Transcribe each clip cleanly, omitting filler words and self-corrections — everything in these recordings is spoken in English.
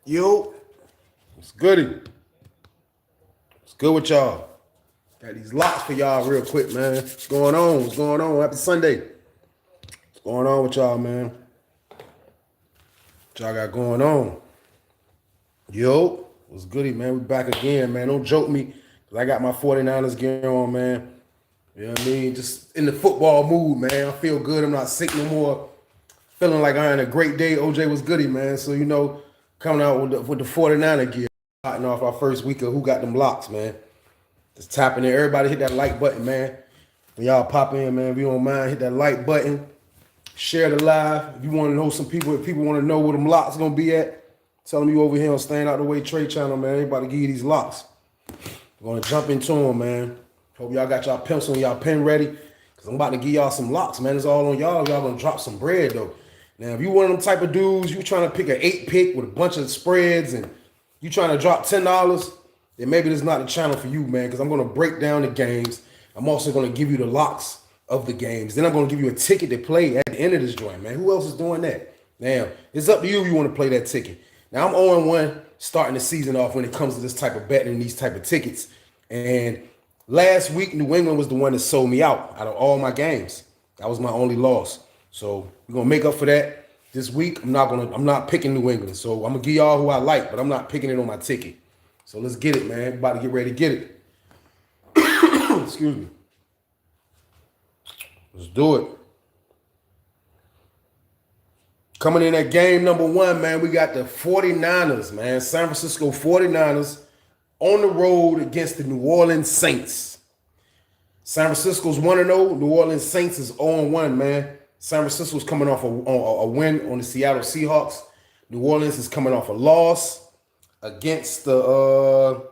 Yo, what's goody? What's good with y'all? Got these locks for y'all real quick, man. What's going on? What's going on? Happy Sunday. What's going on with y'all, man? What y'all got going on? Yo, what's goody, man? We back again, man. Don't joke me, because I got my 49ers gear on, man. You know what I mean? Just in the football mood, man. I feel good. I'm not sick no more. Feeling like I had a great day. OJ was goody, man. So, coming out with the 49er gear. Starting off our first week of Who Got Them Locks, man. Just tapping in. Everybody hit that like button, man. When y'all pop in, man, if you don't mind, hit that like button. Share the live. If you want to know some people, if people want to know where them locks going to be at, tell them you over here on Staying Out the Way Trade Channel, man. Everybody give you these locks. We're going to jump into them, man. Hope y'all got y'all pencil and y'all pen ready, because I'm about to give y'all some locks, man. It's all on y'all. Y'all going to drop some bread, though. Now, if you one of them type of dudes, you trying to pick an 8-pick with a bunch of spreads and you trying to drop $10, then maybe this is not the channel for you, man, because I'm going to break down the games. I'm also going to give you the locks of the games. Then I'm going to give you a ticket to play at the end of this joint, man. Who else is doing that? Now, it's up to you if you want to play that ticket. Now, I'm 0-1 starting the season off when it comes to this type of betting and these type of tickets. And last week, New England was the one that sold me out of all my games. That was my only loss. So we're going to make up for that this week. I'm not picking New England. So I'm going to give y'all who I like, but I'm not picking it on my ticket. So let's get it, man. About to get ready to get it. Excuse me. Let's do it. Coming in at game number 1, man, we got the 49ers, man. San Francisco 49ers on the road against the New Orleans Saints. San Francisco's 1-0. New Orleans Saints is 0-1, man. San Francisco's coming off a win on the Seattle Seahawks. New Orleans is coming off a loss against the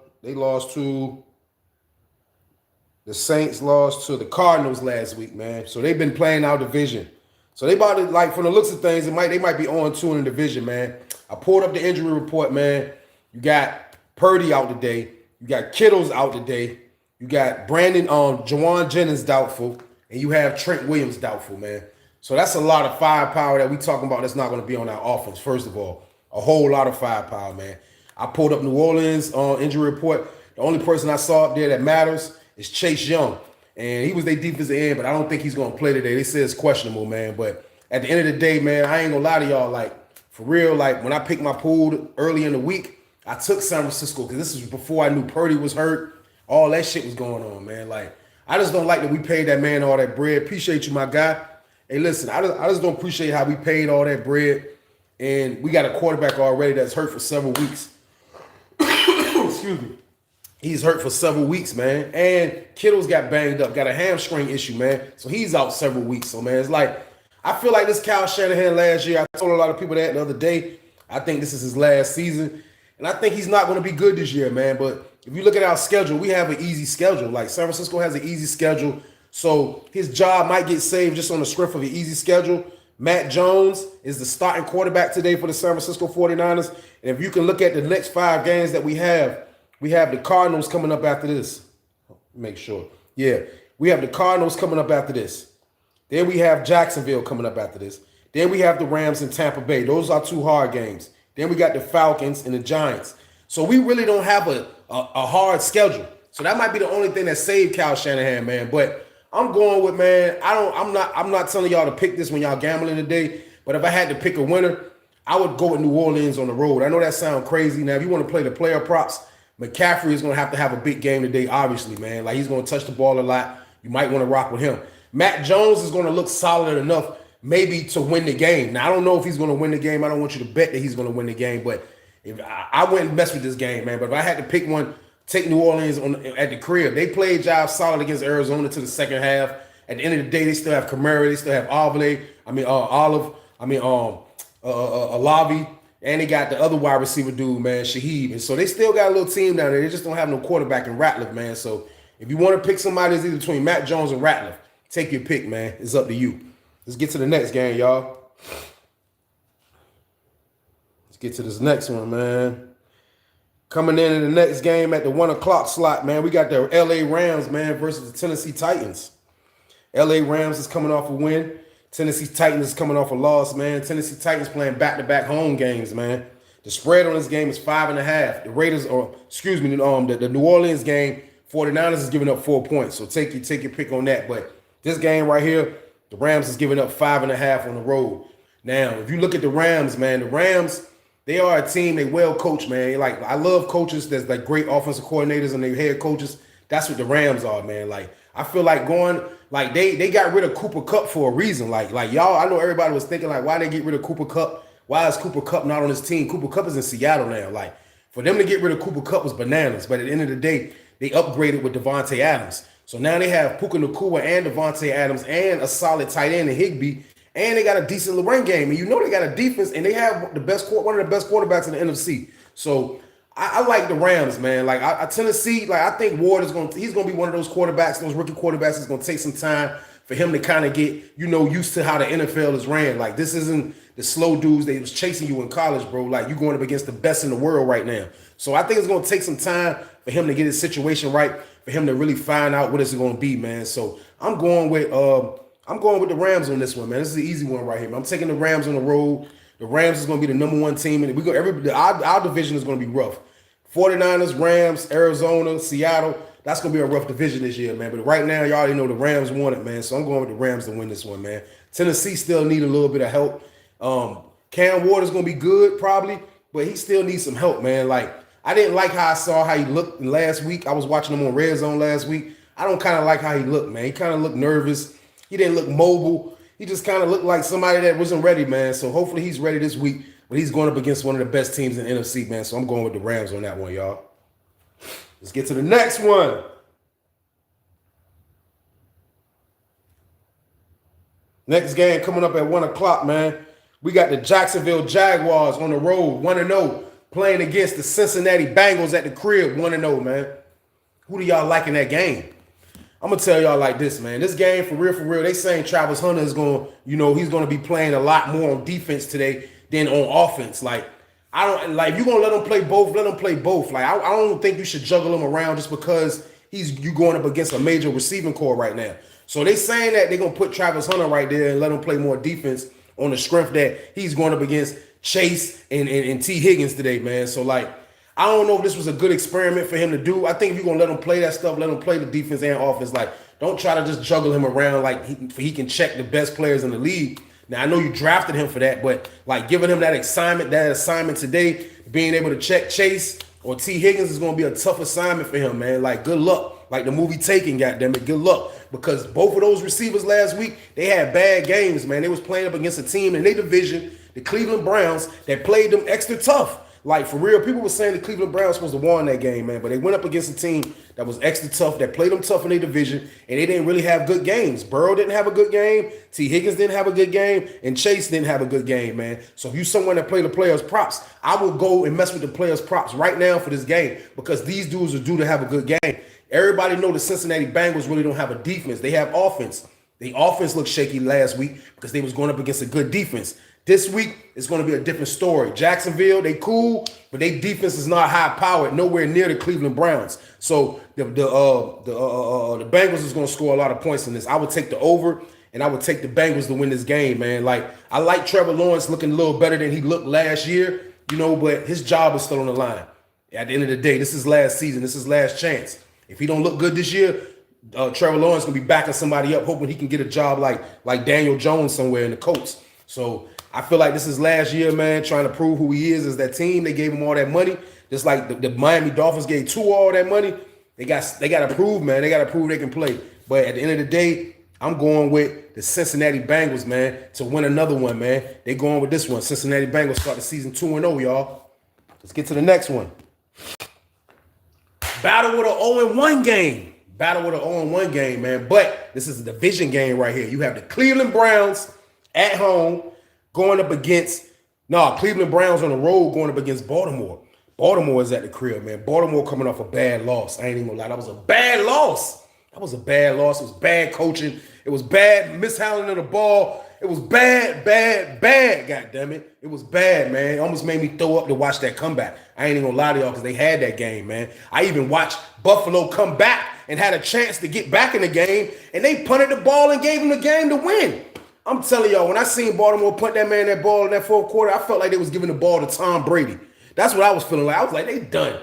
Saints lost to the Cardinals last week, man. So they've been playing our division. So they about to, like, from the looks of things, they might be 0-2 in the division, man. I pulled up the injury report, man. You got Purdy out today. You got Kittle's out today. You got Jawan Jennings doubtful, and you have Trent Williams doubtful, man. So that's a lot of firepower that we talking about that's not going to be on our offense, first of all. A whole lot of firepower, man. I pulled up New Orleans injury report. The only person I saw up there that matters is Chase Young. And he was their defensive end, but I don't think he's going to play today. They say it's questionable, man. But at the end of the day, man, I ain't going to lie to y'all. Like, for real, like, when I picked my pool early in the week, I took San Francisco because this was before I knew Purdy was hurt. All that shit was going on, man. Like, I just don't like that we paid that man all that bread. Appreciate you, my guy. Hey, listen, I just don't appreciate how we paid all that bread, and we got a quarterback already that's hurt for several weeks. Excuse me. He's hurt for several weeks, man. And Kittle's got banged up, got a hamstring issue, man. So he's out several weeks. So, man, it's like, I feel like this Kyle Shanahan last year, I told a lot of people that the other day, I think this is his last season. And I think he's not going to be good this year, man. But if you look at our schedule, we have an easy schedule. Like, San Francisco has an easy schedule. So his job might get saved just on the strength of an easy schedule. Matt Jones is the starting quarterback today for the San Francisco 49ers. And if you can look at the next 5 games that we have the Cardinals coming up after this. Make sure. Yeah, we have the Cardinals coming up after this. Then we have Jacksonville coming up after this. Then we have the Rams and Tampa Bay. Those are 2 hard games. Then we got the Falcons and the Giants. So we really don't have a hard schedule. So that might be the only thing that saved Kyle Shanahan, man. But I'm going with, man, I'm not telling y'all to pick this when y'all gambling today, but if I had to pick a winner, I would go with New Orleans on the road. I know that sounds crazy. Now, if you want to play the player props, McCaffrey is going to have a big game today, obviously, man. Like, he's going to touch the ball a lot. You might want to rock with him. Matt Jones is going to look solid enough maybe to win the game. Now, I don't know if he's going to win the game. I don't want you to bet that he's going to win the game, but if I wouldn't mess with this game, man. But if I had to pick one, take New Orleans at the crib. They played job solid against Arizona to the second half. At the end of the day, they still have Kamara. They still have Olavi. And they got the other wide receiver dude, man, Shaheed. And so they still got a little team down there. They just don't have no quarterback in Ratliff, man. So if you want to pick somebody that's either between Matt Jones and Ratliff, take your pick, man. It's up to you. Let's get to the next game, y'all. Let's get to this next one, man. Coming in the next game at the 1 o'clock slot, man, we got the L.A. Rams, man, versus the Tennessee Titans. L.A. Rams is coming off a win. Tennessee Titans is coming off a loss, man. Tennessee Titans playing back-to-back home games, man. The spread on this game is 5.5. The Raiders, or excuse me, the New Orleans game, 49ers is giving up 4 points. So take your pick on that. But this game right here, the Rams is giving up 5.5 on the road. Now, if you look at the Rams, man, the Rams, they are a team. They well coached, man. Like, I love coaches that's like great offensive coordinators and their head coaches. That's what the Rams are, man. Like, I feel like they got rid of Cooper Kupp for a reason. Like y'all, I know everybody was thinking like, why they get rid of Cooper Kupp? Why is Cooper Kupp not on this team? Cooper Kupp is in Seattle now. Like, for them to get rid of Cooper Kupp was bananas. But at the end of the day, they upgraded with Devontae Adams. So now they have Puka Nacua and Devontae Adams and a solid tight end in Higbee. And they got a decent run game. And you know they got a defense, and they have one of the best quarterbacks in the NFC. So I like the Rams, man. Like, Tennessee, like, I think Ward he's gonna be one of those quarterbacks, those rookie quarterbacks. It's gonna take some time for him to kind of get, used to how the NFL is ran. Like, this isn't the slow dudes that was chasing you in college, bro. Like, you're going up against the best in the world right now. So I think it's gonna take some time for him to get his situation right, for him to really find out what it's gonna be, man. So I'm going with the Rams on this one, man. This is an easy one right here, man. I'm taking the Rams on the road. The Rams is going to be the number one team, and our division is going to be rough. 49ers, Rams, Arizona, Seattle. That's going to be a rough division this year, man. But right now, you already know the Rams won it, man. So I'm going with the Rams to win this one, man. Tennessee still need a little bit of help. Cam Ward is going to be good, probably, but he still needs some help, man. Like, I didn't like how he looked last week. I was watching him on Red Zone last week. I don't kind of like how he looked, man. He kind of looked nervous. He didn't look mobile. He just kind of looked like somebody that wasn't ready, man. So hopefully he's ready this week. But he's going up against one of the best teams in the NFC, man. So I'm going with the Rams on that one, y'all. Let's get to the next one. Next game coming up at 1 o'clock, man. We got the Jacksonville Jaguars on the road, 1-0, playing against the Cincinnati Bengals at the crib, 1-0, man. Who do y'all like in that game? I'm going to tell y'all like this, man. This game, for real, they saying Travis Hunter is going to, he's going to be playing a lot more on defense today than on offense. Like, if you're going to let him play both, let him play both. Like, I don't think you should juggle him around just because you going up against a major receiving core right now. So they saying that they're going to put Travis Hunter right there and let him play more defense on the strength that he's going up against Chase and T. Higgins today, man. So, like, I don't know if this was a good experiment for him to do. I think if you're going to let him play that stuff, let him play the defense and offense. Like, don't try to just juggle him around like he can check the best players in the league. Now, I know you drafted him for that, but, like, giving him that assignment today, being able to check Chase or T. Higgins is going to be a tough assignment for him, man. Like, good luck. Like the movie Taken, goddammit, good luck. Because both of those receivers last week, they had bad games, man. They was playing up against a team in their division, the Cleveland Browns, that played them extra tough. Like, for real, people were saying the Cleveland Browns supposed to win that game, man. But they went up against a team that was extra tough, that played them tough in their division, and they didn't really have good games. Burrow didn't have a good game. T. Higgins didn't have a good game. And Chase didn't have a good game, man. So if you someone that play the players' props, I will go and mess with the players' props right now for this game because these dudes are due to have a good game. Everybody know the Cincinnati Bengals really don't have a defense. They have offense. The offense looked shaky last week because they was going up against a good defense. This week, it's going to be a different story. Jacksonville, they cool, but their defense is not high-powered, nowhere near the Cleveland Browns. So the Bengals is going to score a lot of points in this. I would take the over, and I would take the Bengals to win this game, man. Like, I like Trevor Lawrence looking a little better than he looked last year, but his job is still on the line. At the end of the day, this is last season. This is last chance. If he don't look good this year, Trevor Lawrence going to be backing somebody up, hoping he can get a job like Daniel Jones somewhere in the Colts. So I feel like this is last year, man, trying to prove who he is as that team. They gave him all that money, just like the Miami Dolphins gave Tua all that money. They got to prove, man. They got to prove they can play. But at the end of the day, I'm going with the Cincinnati Bengals, man, to win another one, man. They going with this one. Cincinnati Bengals start the season 2-0, y'all. Let's get to the next one. Battle with an 0-1 game. Battle with an 0-1 game, man. But this is a division game right here. You have the Cleveland Browns at home going up against Cleveland Browns on the road going up against Baltimore. Baltimore is at the crib, man. Baltimore coming off a bad loss. I ain't even gonna lie. That was a bad loss. It was bad coaching. It was bad mishandling of the ball. It was bad, God damn it. It was bad, man. It almost made me throw up to watch that comeback. I ain't even gonna lie to y'all because they had that game, man. I even watched Buffalo come back and had a chance to get back in the game, and they punted the ball and gave them the game to win. I'm telling y'all, when I seen Baltimore punt that man that ball in that fourth quarter, I felt like they was giving the ball to Tom Brady. That's what I was feeling like. I was like, they done.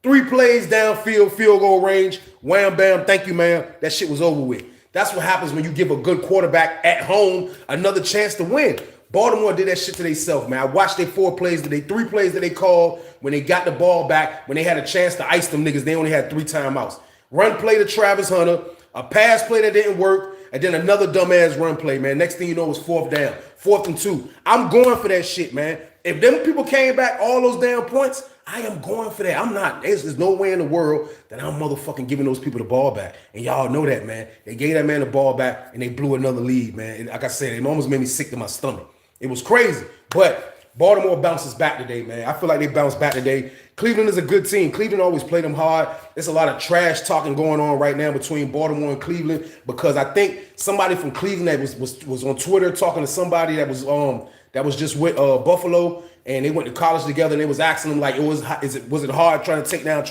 3 plays downfield, field goal range, wham, bam, thank you, man. That shit was over with. That's what happens when you give a good quarterback at home another chance to win. Baltimore did that shit to themselves, man. I watched their 3 plays that they called when they got the ball back, when they had a chance to ice them niggas. They only had 3 timeouts. Run play to Travis Hunter, a pass play that didn't work, and then another dumbass run play, man. Next thing you know, it's 4th down, 4th and 2. I'm going for that shit, man. If them people came back all those damn points, I am going for that. I'm not. There's no way in the world that I'm motherfucking giving those people the ball back. And y'all know that, man. They gave that man the ball back, and they blew another lead, man. And like I said, it almost made me sick to my stomach. It was crazy. But Baltimore bounces back today, man. I feel like they bounced back today. Cleveland is a good team. Cleveland always played them hard. There's a lot of trash talking going on right now between Baltimore and Cleveland because I think somebody from Cleveland that was on Twitter talking to somebody that was just with Buffalo, and they went to college together, and they was asking them like, was it hard trying to take down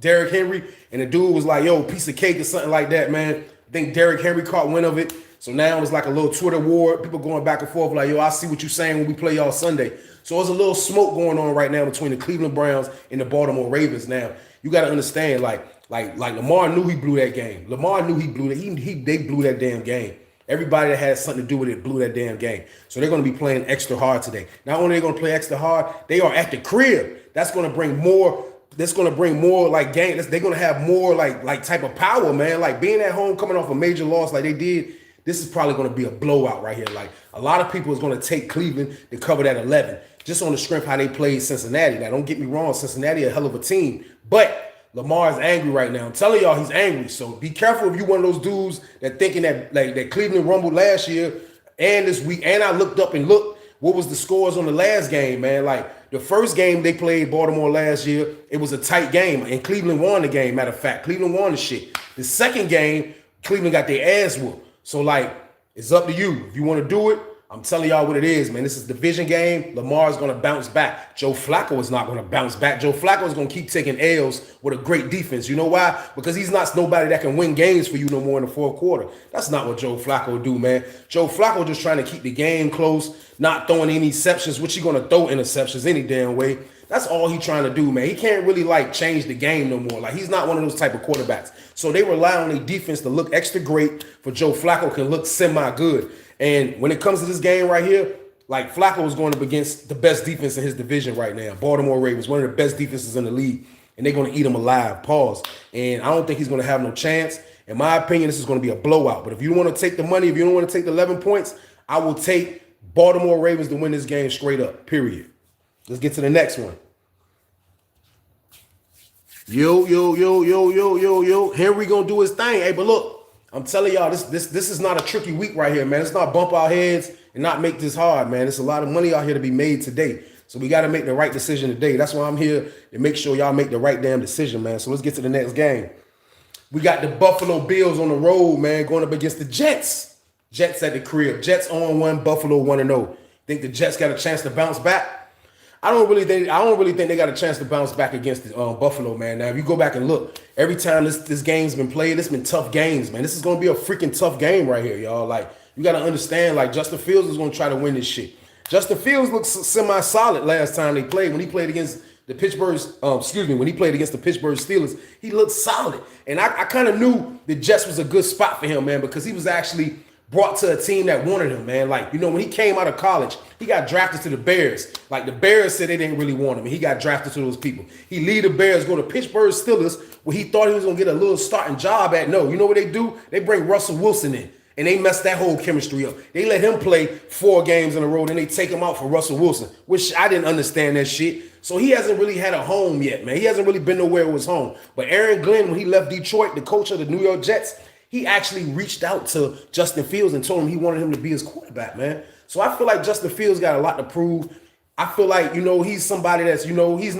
Derrick Henry? And the dude was like, yo, piece of cake or something like that, man. I think Derrick Henry caught wind of it. So now it's like a little Twitter war. People going back and forth like, yo, I see what you're saying when we play y'all Sunday. So there's a little smoke going on right now between the Cleveland Browns and the Baltimore Ravens. Now, you got to understand, like Lamar knew he blew that game. Lamar knew he blew that. They blew that damn game. Everybody that had something to do with it blew that damn game. So they're going to be playing extra hard today. Not only are they going to play extra hard, they are at the crib. That's going to bring more. That's going to bring more like game. They're going to have more like type of power, man. Like being at home, coming off a major loss like they did. This is probably going to be a blowout right here. Like a lot of people is going to take Cleveland to cover that 11 just on the strength how they played Cincinnati. Now, don't get me wrong, Cincinnati a hell of a team, but Lamar is angry right now. I'm telling y'all, he's angry. So be careful if you one of those dudes that thinking that like that Cleveland rumbled last year and this week. And I looked up and looked what was the scores on the last game, man. Like the first game they played Baltimore last year, it was a tight game, and Cleveland won the game. Matter of fact, Cleveland won the shit. The second game, Cleveland got their ass whooped. So, like, it's up to you. If you want to do it, I'm telling y'all what it is, man. This is a division game. Lamar's going to bounce back. Joe Flacco is not going to bounce back. Joe Flacco is going to keep taking L's with a great defense. You know why? Because he's not nobody that can win games for you no more in the 4th quarter. That's not what Joe Flacco do, man. Joe Flacco just trying to keep the game close, not throwing any interceptions, which he going to throw interceptions any damn way. That's all he trying to do, man. He can't really, like, change the game no more. Like, he's not one of those type of quarterbacks. So they rely on their defense to look extra great for Joe Flacco can look semi-good. And when it comes to this game right here, like, Flacco is going up against the best defense in his division right now. Baltimore Ravens, one of the best defenses in the league. And they're going to eat him alive. Pause. And I don't think he's going to have no chance. In my opinion, this is going to be a blowout. But if you don't want to take the money, if you don't want to take the 11 points, I will take Baltimore Ravens to win this game straight up, period. Let's get to the next one. Yo. Henry gonna do his thing. Hey, but look, I'm telling y'all, this is not a tricky week right here, man. It's not bump our heads and not make this hard, man. There's a lot of money out here to be made today. So we got to make the right decision today. That's why I'm here, to make sure y'all make the right damn decision, man. So let's get to the next game. We got the Buffalo Bills on the road, man, going up against the Jets. Jets at the crib. Jets on 1, Buffalo 1-0. Think the Jets got a chance to bounce back? I don't really think they got a chance to bounce back against the, Buffalo, man. Now, if you go back and look, every time this game's been played, it's been tough games, man. This is going to be a freaking tough game right here, y'all. Like, you got to understand, like, Justin Fields is going to try to win this shit. Justin Fields looked semi-solid last time they played. When he played against the Pittsburgh Steelers, he looked solid. And I kind of knew the Jets was a good spot for him, man, because he was actually brought to a team that wanted him, man. Like, you know, when he came out of college, he got drafted to the Bears. Like, the Bears said they didn't really want him, and he got drafted to those people. He lead the Bears, go to Pittsburgh Steelers, where he thought he was going to get a little starting job at. No, you know what they do? They bring Russell Wilson in, and they mess that whole chemistry up. They let him play 4 games in a row, then they take him out for Russell Wilson, which I didn't understand that shit. So he hasn't really had a home yet, man. He hasn't really been nowhere it was home. But Aaron Glenn, when he left Detroit, the coach of the New York Jets, he actually reached out to Justin Fields and told him he wanted him to be his quarterback, man. So I feel like Justin Fields got a lot to prove. I feel like, you know, he's somebody that's, you know, he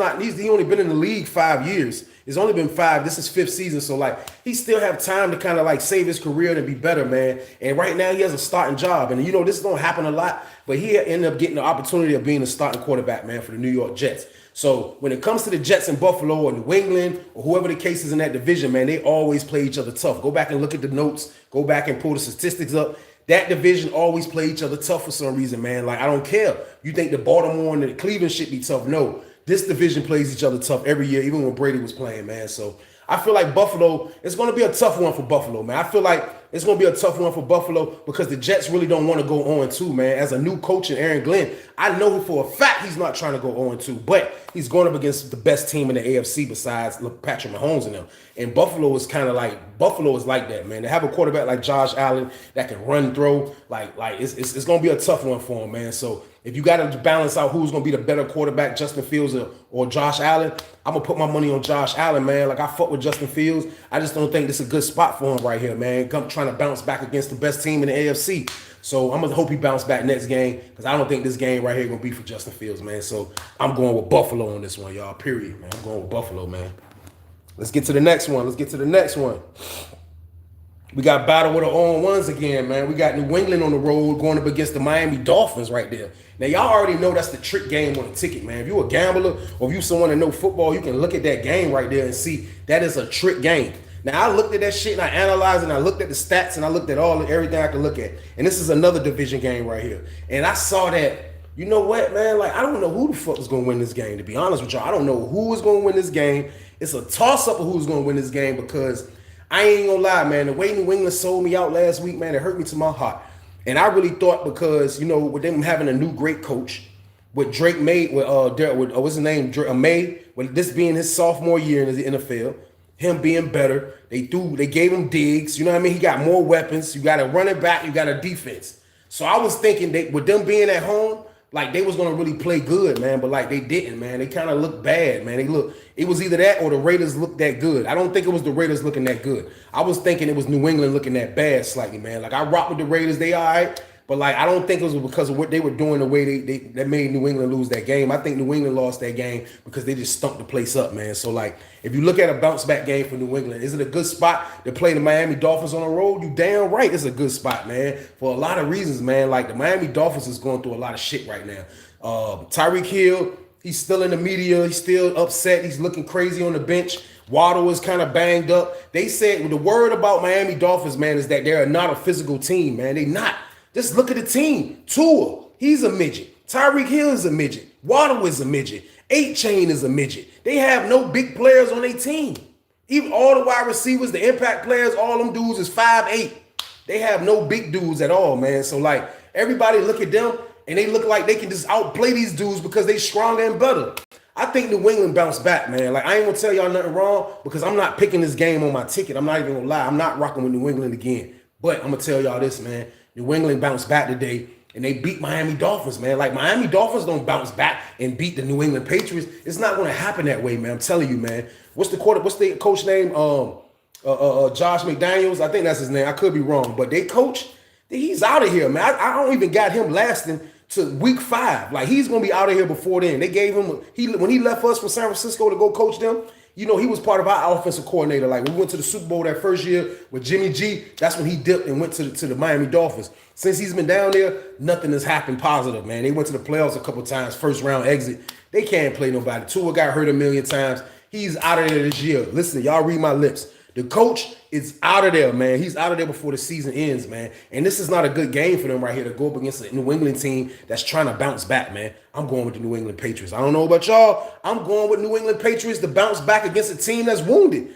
only been in the league 5 years. It's only been 5. This is 5th season. So, like, he still have time to kind of, like, save his career and be better, man. And right now he has a starting job. And, you know, this don't happen a lot. But he ended up getting the opportunity of being a starting quarterback, man, for the New York Jets. So when it comes to the Jets in Buffalo or New England or whoever the case is in that division, man, they always play each other tough. Go back and look at the notes. Go back and pull the statistics up. That division always play each other tough for some reason, man. Like, I don't care. You think the Baltimore and the Cleveland should be tough? No. this division plays each other tough every year, even when Brady was playing, man. So I feel like Buffalo, it's going to be a tough one for Buffalo, man. I feel like it's going to be a tough one for Buffalo because the Jets really don't want to go 0-2, man. As a new coach in Aaron Glenn, I know for a fact he's not trying to go 0-2, but he's going up against the best team in the AFC besides Patrick Mahomes and them. And Buffalo is kind of like, Buffalo is like that, man. They have a quarterback like Josh Allen that can run, throw. Like it's going to be a tough one for him, man. So if you got to balance out who's going to be the better quarterback, Justin Fields or Josh Allen, I'm going to put my money on Josh Allen, man. Like, I fuck with Justin Fields. I just don't think this is a good spot for him right here, man. Trying to bounce back against the best team in the AFC. So I'm going to hope he bounce back next game because I don't think this game right here going to be for Justin Fields, man. So I'm going with Buffalo on this one, y'all, period, man. I'm going with Buffalo, man. Let's get to the next one. We got battle with the 0-1s again, man. We got New England on the road going up against the Miami Dolphins right there. Now, y'all already know that's the trick game on the ticket, man. If you're a gambler or if you're someone that know football, you can look at that game right there and see that is a trick game. Now, I looked at that shit and I analyzed and I looked at the stats and I looked at everything I could look at. And this is another division game right here. And I saw that, you know what, man? Like, I don't know who the fuck is going to win this game, to be honest with y'all. I don't know who is going to win this game. It's a toss-up of who's going to win this game because I ain't gonna lie, man. The way New England sold me out last week, man, it hurt me to my heart. And I really thought because, you know, with them having a new great coach, with Drake May, with what's his name, May, with this being his sophomore year in the NFL, him being better, they gave him Diggs. You know what I mean? He got more weapons. You got a running back. You got a defense. So I was thinking with them being at home, like they was gonna really play good, man, but like they didn't, man. They kind of looked bad, man. It was either that or the Raiders looked that good. I don't think it was the Raiders looking that good. I was thinking it was New England looking that bad slightly, man. Like I rock with the Raiders, they all right, but like I don't think it was because of what they were doing, the way that made New England lose that game. I think New England lost that game because they just stumped the place up, man. So like if you look at a bounce back game for New England, is it a good spot to play the Miami Dolphins on the road? You damn right it's a good spot, man, for a lot of reasons, man. Like the Miami Dolphins is going through a lot of shit right now. Tyreek Hill, he's still in the media. He's still upset. He's looking crazy on the bench. Waddle is kind of banged up. They said the word about Miami Dolphins, man, is that they're not a physical team, man. They not. Just look at the team. Tua, he's a midget. Tyreek Hill is a midget. Waddle is a midget. 8-Chain is a midget. They have no big players on their team. Even all the wide receivers, the impact players, all them dudes is 5'8". They have no big dudes at all, man. So like everybody look at them and they look like they can just outplay these dudes because they stronger and better. I think New England bounced back, man. Like I ain't gonna tell y'all nothing wrong because I'm not picking this game on my ticket. I'm not even gonna lie. I'm not rocking with New England again. But I'm gonna tell y'all this, man. New England bounced back today and they beat Miami Dolphins, man. Like Miami Dolphins don't bounce back and beat the New England Patriots. It's not gonna happen that way, man. I'm telling you, man. What's the coach name? Josh McDaniels. I think that's his name. I could be wrong, but they coach. He's out of here, man. I don't even got him lasting to week 5. Like he's gonna be out of here before then. They gave him when he left us for San Francisco to go coach them. You know, he was part of our offensive coordinator. Like we went to the Super Bowl that first year with Jimmy G. That's when he dipped and went to the Miami Dolphins. Since he's been down there, nothing has happened positive, man. They went to the playoffs a couple times, first round exit. They can't play nobody. Tua got hurt a million times. He's out of there this year. Listen, y'all read my lips. The coach is out of there, man. He's out of there before the season ends, man. And this is not a good game for them right here to go up against a New England team that's trying to bounce back, man. I'm going with the New England Patriots. I don't know about y'all. I'm going with New England Patriots to bounce back against a team that's wounded.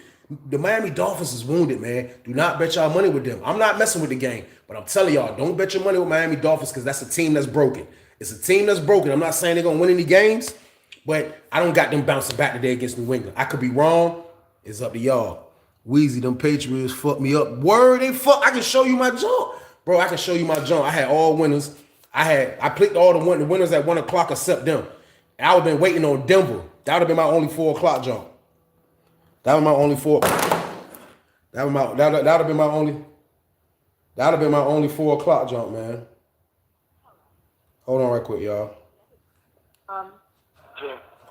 The Miami Dolphins is wounded, man. Do not bet y'all money with them. I'm not messing with the game, but I'm telling y'all, don't bet your money with Miami Dolphins because that's a team that's broken. It's a team that's broken. I'm not saying they're going to win any games, but I don't got them bouncing back today against New England. I could be wrong. It's up to y'all. Weezy, them Patriots fucked me up. Word, they fuck. I can show you my jump. Bro, I can show you my jump. I had all winners. I picked all the winners at 1 o'clock except them. And I would have been waiting on Denver. That would have been my only 4 o'clock jump. That was my only 4. That would have been my only 4 o'clock jump, man. Hold on right quick, y'all. I'm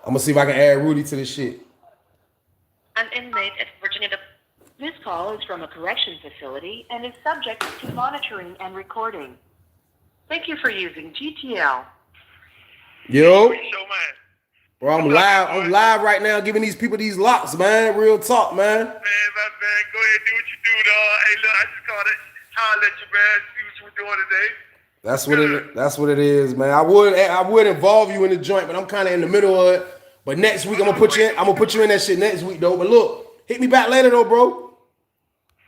gonna see if I can add Rudy to this shit. An inmate at Virginia. This call is from a correction facility and is subject to monitoring and recording. Thank you for using GTL. Yo. Bro, I'm live right now giving these people these locks, man. Real talk, man. Man, go ahead and do what you do, dog. Hey, look, I just called it. Holler at you, man. See what you were doing today. That's what it is, man. I would involve you in the joint, but I'm kind of in the middle of it But next week I'm gonna put you in. I'm gonna put you in that shit next week though. But look, hit me back later though, bro.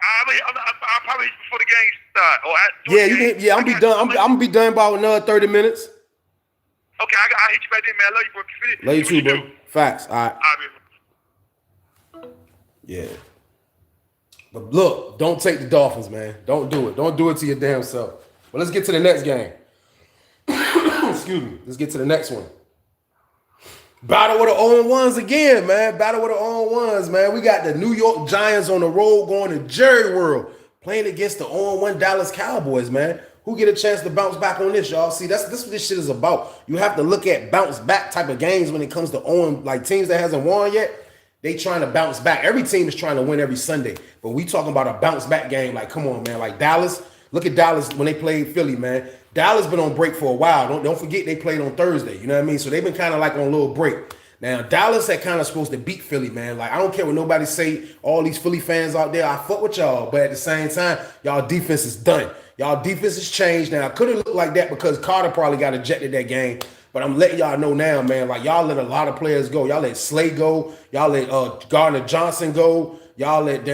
I'll probably before the game start. Or Yeah, you can. Yeah, I'm gonna be done. I'm gonna be done about another 30 minutes. Okay, I'll hit you back then, man. I love you, bro. Love you too, bro. Facts. All right. Man. Yeah. But look, don't take the Dolphins, man. Don't do it. Don't do it to your damn self. But let's get to the next game. Excuse me. Let's get to the next one. Battle with the 0-1s again, man. Battle with the 0-1s, man. We got the New York Giants on the road going to Jerry World, playing against the 0-1 Dallas Cowboys, man. Who get a chance to bounce back on this, y'all? See, that's what this shit is about. You have to look at bounce back type of games when it comes to 0, like teams that hasn't won yet. They trying to bounce back. Every team is trying to win every Sunday. But we talking about a bounce back game. Like, come on, man. Like Dallas, look at Dallas when they played Philly, man. Dallas been on break for a while. Don't forget they played on Thursday. You know what I mean? So they've been kind of like on a little break. Now, Dallas had kind of supposed to beat Philly, man. Like, I don't care what nobody say, all these Philly fans out there, I fuck with y'all. But at the same time, y'all defense is done. Y'all defense has changed. Now, it could have looked like that because Carter probably got ejected that game. But I'm letting y'all know now, man, like y'all let a lot of players go. Y'all let Slay go. Y'all let Gardner Johnson go. Y'all let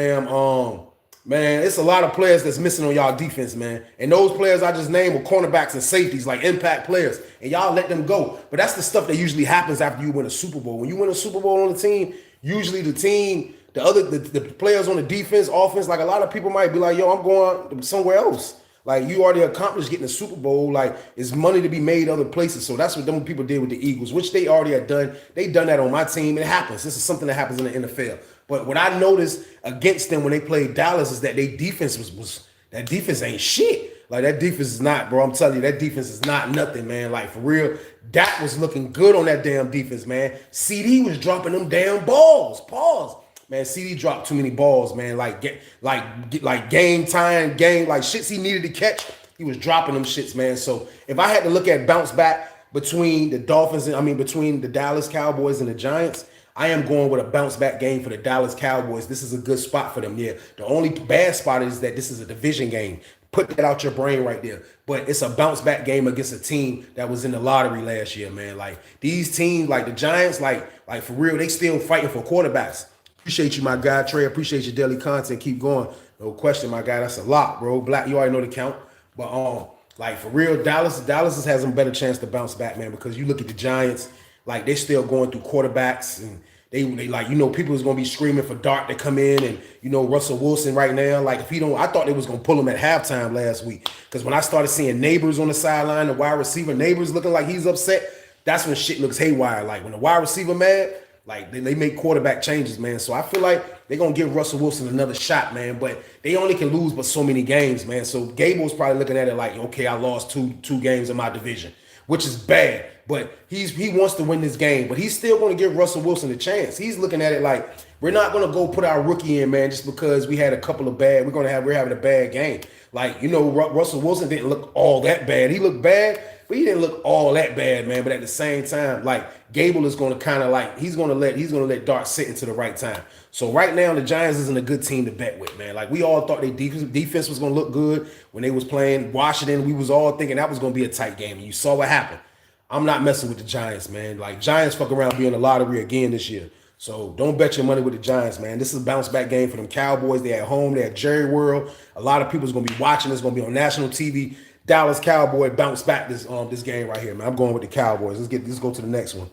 man, it's a lot of players that's missing on y'all defense, man. And those players I just named were cornerbacks and safeties, like impact players. And y'all let them go. But that's the stuff that usually happens after you win a Super Bowl. When you win a Super Bowl on the team, usually the team, the players on the defense, offense, like a lot of people might be like, yo, I'm going somewhere else. Like, you already accomplished getting a Super Bowl. Like, it's money to be made other places. So that's what them people did with the Eagles, which they already had done. They done that on my team. It happens. This is something that happens in the NFL. But what I noticed against them when they played Dallas is that their defense was that defense ain't shit. Like, that defense is not, bro. I'm telling you, that defense is not nothing, man. Like, for real, Dak was looking good on that damn defense, man. CD was dropping them damn balls. Pause. Man, CD dropped too many balls, man. Like game time, like shits he needed to catch, he was dropping them shits, man. So if I had to look at bounce back between the Dolphins between the Dallas Cowboys and the Giants, I am going with a bounce back game for the Dallas Cowboys. This is a good spot for them. Yeah, the only bad spot is that this is a division game. Put that out your brain right there. But it's a bounce back game against a team that was in the lottery last year, man. Like these teams, like the Giants, like for real, they still fighting for quarterbacks. Appreciate you, my guy. Trey, appreciate your daily content. Keep going. No question, my guy. That's a lot, bro. Black, you already know the count. But like for real, Dallas has a better chance to bounce back, man, because you look at the Giants, like they're still going through quarterbacks and they like, you know, people is gonna be screaming for Dart to come in and, you know, Russell Wilson right now. Like if he don't, I thought they was gonna pull him at halftime last week. Because when I started seeing Neighbors on the sideline, the wide receiver Neighbors looking like he's upset, that's when shit looks haywire. Like when the wide receiver mad, like they make quarterback changes, man. So I feel like they're gonna give Russell Wilson another shot, man. But they only can lose but so many games, man. So Gable's probably looking at it like, okay, I lost two games in my division, which is bad. But he wants to win this game, but he's still going to give Russell Wilson a chance. He's looking at it like we're not going to go put our rookie in, man, just because we had a couple of bad. We're having a bad game. Like, you know, Russell Wilson didn't look all that bad. He looked bad, but he didn't look all that bad, man. But at the same time, like Gable is going to kind of like he's going to let Dart sit into the right time. So right now, the Giants isn't a good team to bet with, man. Like we all thought their defense was going to look good when they was playing Washington. We was all thinking that was going to be a tight game, and you saw what happened. I'm not messing with the Giants, man. Like, Giants fuck around being in the lottery again this year. So don't bet your money with the Giants, man. This is a bounce back game for them Cowboys. They're at home. They're at Jerry World. A lot of people's going to be watching. It's going to be on national TV. Dallas Cowboy bounce back this game right here, man. I'm going with the Cowboys. Let's go to the next one.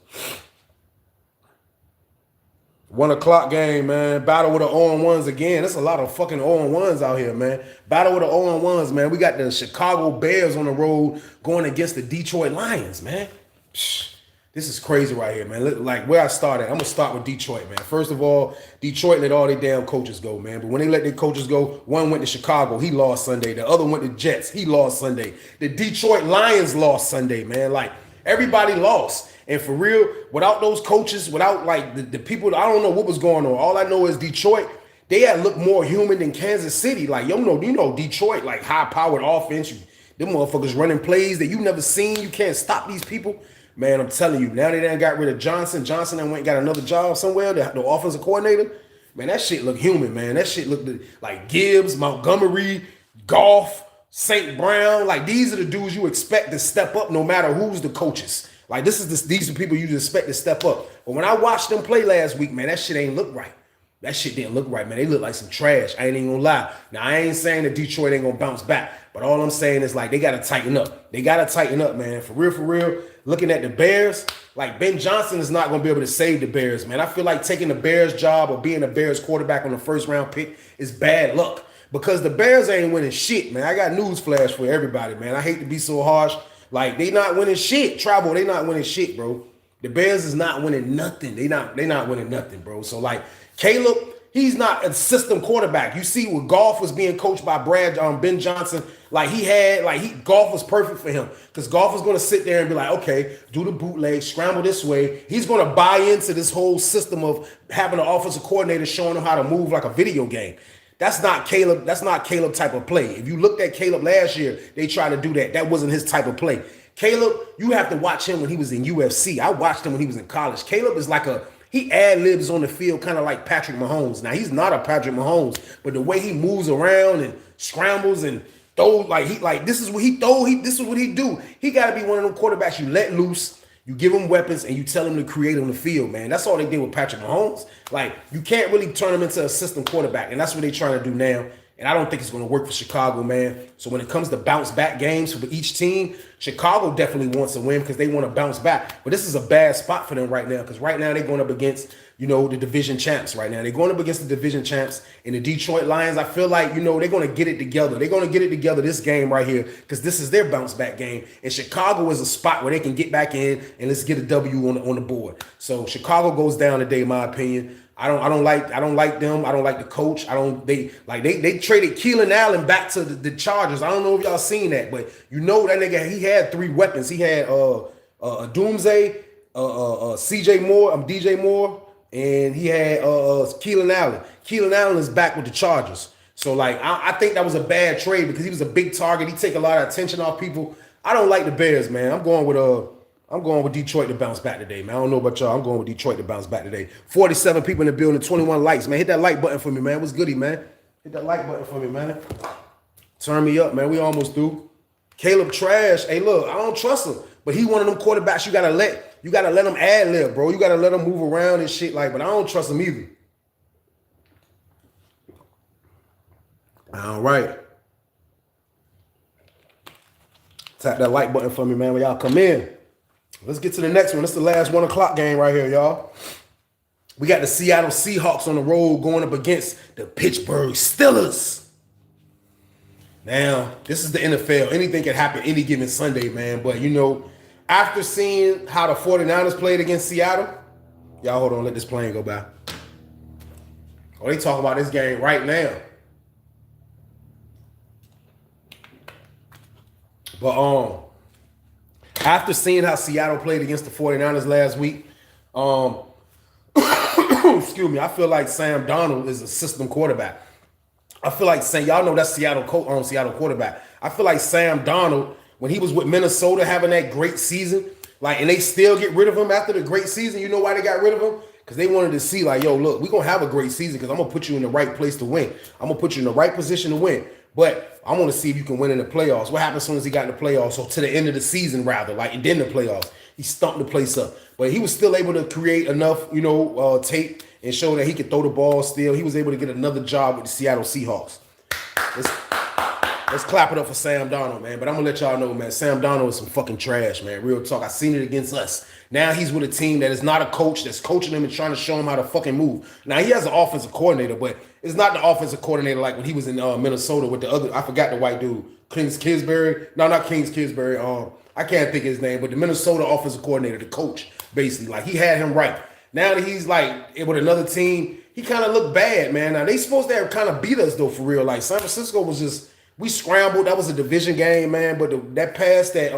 1 o'clock game, man. Battle with the 0-1s again. There's a lot of fucking 0-1s out here, man. Battle with the 0-1s, man. We got the Chicago Bears on the road going against the Detroit Lions, man. This is crazy right here, man. Like where I started, I'm going to start with Detroit, man. First of all, Detroit let all their damn coaches go, man. But when they let their coaches go, one went to Chicago. He lost Sunday. The other went to Jets. He lost Sunday. The Detroit Lions lost Sunday, man. Like everybody lost. And for real, without those coaches, without like the people, I don't know what was going on. All I know is Detroit, they had looked more human than Kansas City. Like, you know Detroit, like high-powered offense. Them motherfuckers running plays that you never seen. You can't stop these people. Man, I'm telling you, now they done got rid of Johnson. Johnson done went and got another job somewhere, the offensive coordinator. Man, that shit look human, man. That shit looked like Gibbs, Montgomery, Goff, St. Brown. Like, these are the dudes you expect to step up no matter who's the coaches. Like these are people you expect to step up. But when I watched them play last week, man, that shit ain't look right. That shit didn't look right, man. They look like some trash. I ain't even gonna lie. Now, I ain't saying that Detroit ain't gonna bounce back, but all I'm saying is like they gotta tighten up. They gotta tighten up, man. For real. Looking at the Bears, like Ben Johnson is not gonna be able to save the Bears, man. I feel like taking the Bears job or being a Bears quarterback on the first round pick is bad luck because the Bears ain't winning shit, man. I got news flash for everybody, man. I hate to be so harsh. Like they not winning shit. Travel, they not winning shit, bro. The Bears is not winning nothing. They not winning nothing, bro. So like Caleb, he's not a system quarterback. You see, when Goff was being coached by Ben Johnson, Goff was perfect for him because Goff was going to sit there and be like, okay, do the bootleg, scramble this way. He's going to buy into this whole system of having an offensive coordinator showing him how to move like a video game. That's not Caleb. That's not Caleb type of play. If you looked at Caleb last year, they tried to do that. That wasn't his type of play. Caleb, you have to watch him when he was in UFC. I watched him when he was in college. Caleb is like he ad-libs on the field kind of like Patrick Mahomes. Now, he's not a Patrick Mahomes, but the way he moves around and scrambles and throws, this is what he throw. This is what he do. He got to be one of them quarterbacks you let loose, you give him weapons, and you tell him to create on the field, man. That's all they did with Patrick Mahomes. Like, you can't really turn him into a system quarterback, and that's what they're trying to do now. And I don't think it's going to work for Chicago, man. So when it comes to bounce back games for each team, Chicago definitely wants to win because they want to bounce back. But this is a bad spot for them right now because right now they're going up against, the division champs right now. They're going up against the division champs and the Detroit Lions. I feel like, they're going to get it together. They're going to get it together this game right here because this is their bounce back game. And Chicago is a spot where they can get back in and let's get a W on the board. So Chicago goes down today, in my opinion. I don't like them. I don't like the coach. They traded Keelan Allen back to the Chargers. I don't know if y'all seen that, but that nigga, he had 3 weapons. He had Doomsday, CJ Moore, DJ Moore, and he had Keelan Allen. Keelan Allen is back with the Chargers. So I think that was a bad trade because he was a big target. He take a lot of attention off people. I don't like the Bears, man. I'm going with Detroit to bounce back today, man. I don't know about y'all. I'm going with Detroit to bounce back today. 47 people in the building, 21 likes, man. Hit that like button for me, man. What's goody, man? Hit that like button for me, man. Turn me up, man. We almost through. Caleb trash. Hey, look, I don't trust him, but he one of them quarterbacks you gotta let him ad lib, bro. You gotta let him move around and shit, but I don't trust him either. All right. Tap that like button for me, man, when y'all come in. Let's get to the next one. This is the last 1 o'clock game right here, y'all. We got the Seattle Seahawks on the road going up against the Pittsburgh Steelers. Now, this is the NFL. Anything can happen any given Sunday, man. But, after seeing how the 49ers played against Seattle, y'all hold on, let this plane go by. Oh, they talk about this game right now. But, after seeing how Seattle played against the 49ers last week, excuse me, I feel like Sam Darnold is a system quarterback. I feel like y'all know that's Seattle quarterback. I feel like Sam Darnold, when he was with Minnesota having that great season, and they still get rid of him after the great season. You know why they got rid of him? Because they wanted to see yo, look, we're going to have a great season because I'm going to put you in the right place to win. I'm going to put you in the right position to win. But I want to see if you can win in the playoffs. What happened as soon as he got in the playoffs, or to the end of the season, rather, and then the playoffs? He stumped the place up. But he was still able to create enough, tape and show that he could throw the ball still. He was able to get another job with the Seattle Seahawks. Let's clap it up for Sam Darnold, man. But I'm going to let y'all know, man, Sam Darnold is some fucking trash, man. Real talk. I seen it against us. Now he's with a team that is not a coach that's coaching him and trying to show him how to fucking move. Now he has an offensive coordinator, but it's not the offensive coordinator like when he was in Minnesota with the other, I forgot the white dude, Kings Kingsbury. No, not Kings Kingsbury. I can't think of his name, but the Minnesota offensive coordinator, the coach, basically. He had him right. Now that he's with another team, he kind of looked bad, man. Now they supposed to have kind of beat us though, for real. San Francisco was just, we scrambled. That was a division game, man. But that pass that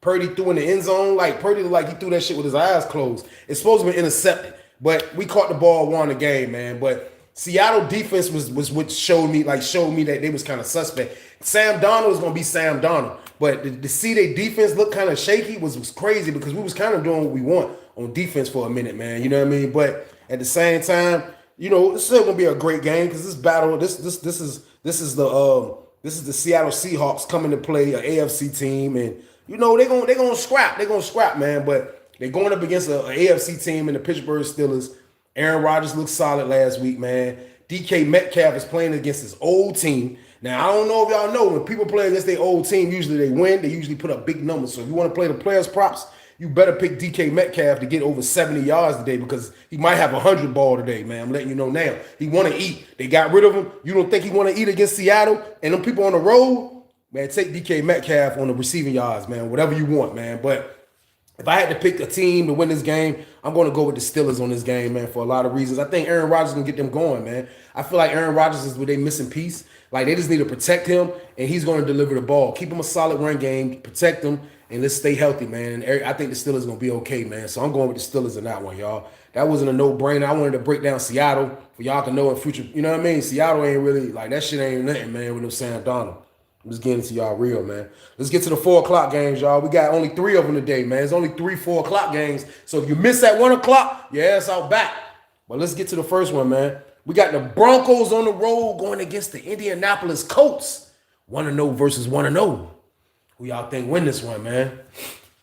Purdy threw in the end zone, Purdy looked he threw that shit with his eyes closed. It's supposed to be intercepted, but we caught the ball, won the game, man. But Seattle defense was what showed me that they was kind of suspect. Sam Darnold is gonna be Sam Darnold, but to see their defense look kind of shaky was crazy because we was kind of doing what we want on defense for a minute, man. You know what I mean? But at the same time, it's still gonna be a great game because this battle, this is the Seattle Seahawks coming to play an AFC team, and you know, they're gonna scrap. They're gonna scrap, man. But they're going up against an AFC team in the Pittsburgh Steelers. Aaron Rodgers looked solid last week, man. DK Metcalf is playing against his old team. Now, I don't know if y'all know, when people play against their old team, usually they win. They usually put up big numbers. So if you want to play the players' props, you better pick DK Metcalf to get over 70 yards today because he might have 100 ball today, man. I'm letting you know now. He want to eat. They got rid of him. You don't think he want to eat against Seattle and them people on the road? Man, take DK Metcalf on the receiving yards, man. Whatever you want, man. But if I had to pick a team to win this game, I'm going to go with the Steelers on this game, man, for a lot of reasons. I think Aaron Rodgers is going to get them going, man. I feel like Aaron Rodgers is where they missing piece. Like, they just need to protect him, and he's going to deliver the ball. Keep him a solid run game, protect him, and let's stay healthy, man. And I think the Steelers are going to be okay, man. So I'm going with the Steelers in that one, y'all. That wasn't a no-brainer. I wanted to break down Seattle for y'all to know in future. You know what I mean? Seattle ain't really, like, that shit ain't nothing, man, with them Sam Donald. I'm just getting to y'all real, man. Let's get to the 4 o'clock games, y'all. We got only 3 of them today, man. There's only 3 4 o'clock games. So if you miss that 1 o'clock, your ass out back. But let's get to the first one, man. We got the Broncos on the road going against the Indianapolis Colts. 1-0 versus 1-0. Who y'all think win this one, man?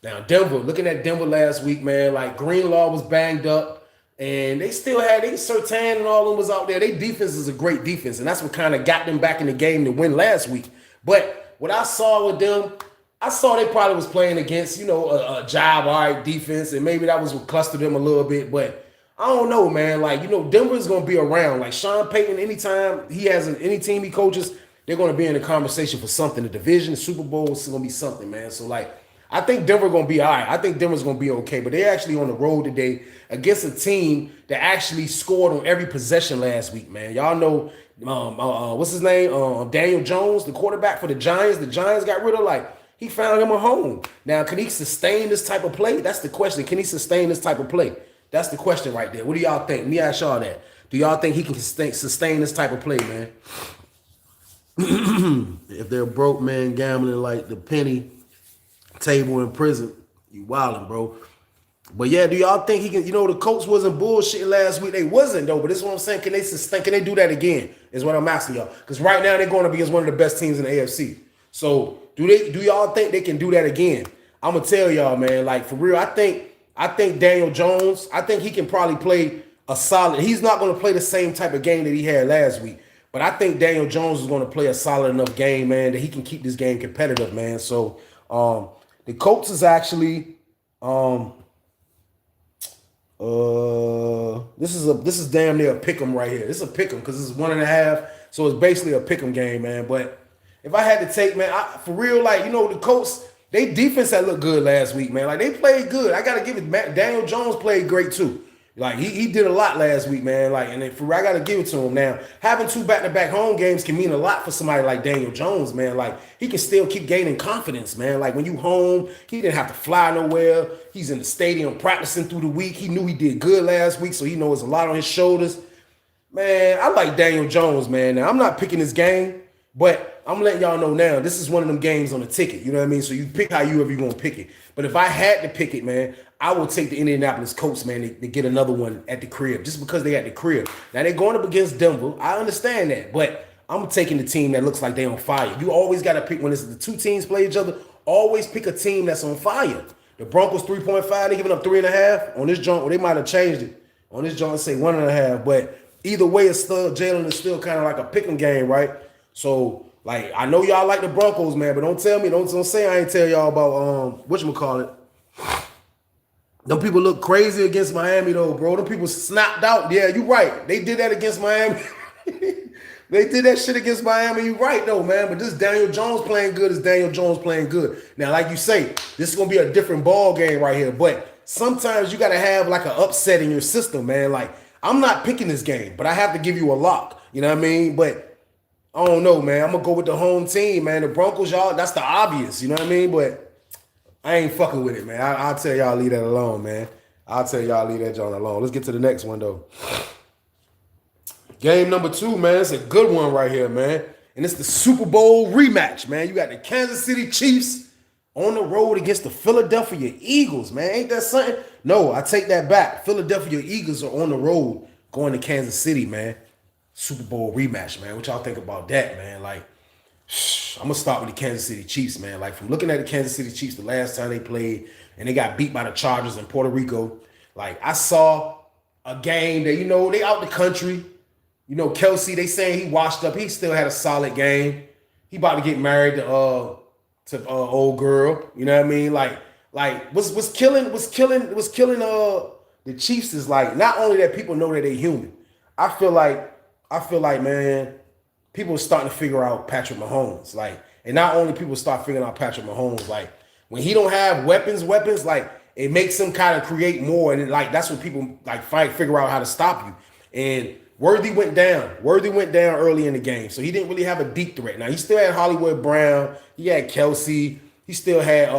Now, Denver, looking at Denver last week, man, like Greenlaw was banged up. And they still had, Surtain and all of them was out there. Their defense is a great defense. And that's what kind of got them back in the game to win last week. But what I saw with them, I saw they probably was playing against, you know, a job, all right, defense. And maybe that was what clustered them a little bit. But I don't know, man. Like, you know, Denver's going to be around. Like, Sean Payton, anytime he has any team he coaches, they're going to be in the conversation for something. The division, the Super Bowl is going to be something, man. So, like, I think Denver going to be all right. I think Denver's going to be okay. But they're actually on the road today against a team that actually scored on every possession last week, man. Y'all know, what's his name? Daniel Jones, the quarterback for the Giants. The Giants got rid of, like, he found him a home. Now, can he sustain this type of play? That's the question. Can he sustain this type of play? That's the question right there. What do y'all think? Let me ask y'all that. Do y'all think he can sustain this type of play, man? If they're broke, man, gambling like the penny table in prison, you wildin', bro. But yeah, do y'all think he can? You know, the Colts wasn't bullshitting last week. They wasn't though. But this is what I'm saying. Can they sustain? Can they do that again? Is what I'm asking y'all. Because right now they're going to be as one of the best teams in the AFC. So do y'all think they can do that again? I'm gonna tell y'all, man. Like for real, I think Daniel Jones. I think he can probably play a solid. He's not going to play the same type of game that he had last week. But I think Daniel Jones is going to play a solid enough game, man, that he can keep this game competitive, man. So the Colts is actually this is damn near a pick'em right here. This is a pick'em because it's 1.5, so it's basically a pick'em game, man. But if I had to take, man, for real, like, you know, the Colts, they defense had looked good last week, man. Like they played good. I gotta give it. Daniel Jones played great too. Like he did a lot last week, man. Like, and for I gotta give it to him. Now, having 2 back-to-back home games can mean a lot for somebody like Daniel Jones, man. Like he can still keep gaining confidence, man. Like when you home, he didn't have to fly nowhere. He's in the stadium practicing through the week. He knew he did good last week, so he knows a lot on his shoulders. Man, I like Daniel Jones, man. Now I'm not picking this game, but I'm letting y'all know now. This is one of them games on the ticket. You know what I mean? So you pick how you gonna pick it. But if I had to pick it, man, I will take the Indianapolis Colts, man, to get another one at the crib, just because they at the crib. Now, they're going up against Denver. I understand that, but I'm taking the team that looks like they're on fire. You always got to pick, when it's the 2 teams play each other, always pick a team that's on fire. The Broncos 3.5, they giving up 3.5. On this joint, well, they might have changed it. On this joint, say 1.5. But either way, it's still, Jalen is still kind of like a pick'em game, right? So, like, I know y'all like the Broncos, man, but don't tell me, don't say I ain't tell y'all about, whatchamacallit. Them people look crazy against Miami, though, bro. Them people snapped out. Yeah, you right. They did that against Miami. They did that shit against Miami. You right, though, man. But this Daniel Jones playing good is Daniel Jones playing good. Now, like you say, this is going to be a different ball game right here. But sometimes you got to have, like, an upset in your system, man. Like, I'm not picking this game, but I have to give you a lock. You know what I mean? But I don't know, man. I'm going to go with the home team, man. The Broncos, y'all, that's the obvious. You know what I mean? But I ain't fucking with it, man. I'll tell y'all leave that alone, man. I'll tell y'all leave that joint alone. Let's get to the next one, though. Game number 2, man. It's a good one right here, man. And it's the Super Bowl rematch, man. You got the Kansas City Chiefs on the road against the Philadelphia Eagles, man. Ain't that something? No, I take that back. Philadelphia Eagles are on the road going to Kansas City, man. Super Bowl rematch, man. What y'all think about that, man? Like, I'm gonna start with the Kansas City Chiefs, man. Like from looking at the Kansas City Chiefs the last time they played and they got beat by the Chargers in Puerto Rico. Like I saw a game that, they out the country. Kelsey, they saying he washed up. He still had a solid game. He about to get married to old girl. You know what I mean? Like what's killing the Chiefs is like not only that people know that they human. I feel like man, people are starting to figure out Patrick Mahomes. Like, and not only people start figuring out Patrick Mahomes, like when he don't have weapons, like it makes him kind of create more, and that's when people like figure out how to stop you. And Worthy went down early in the game, so he didn't really have a deep threat. Now he still had Hollywood Brown, he had Kelsey, he still had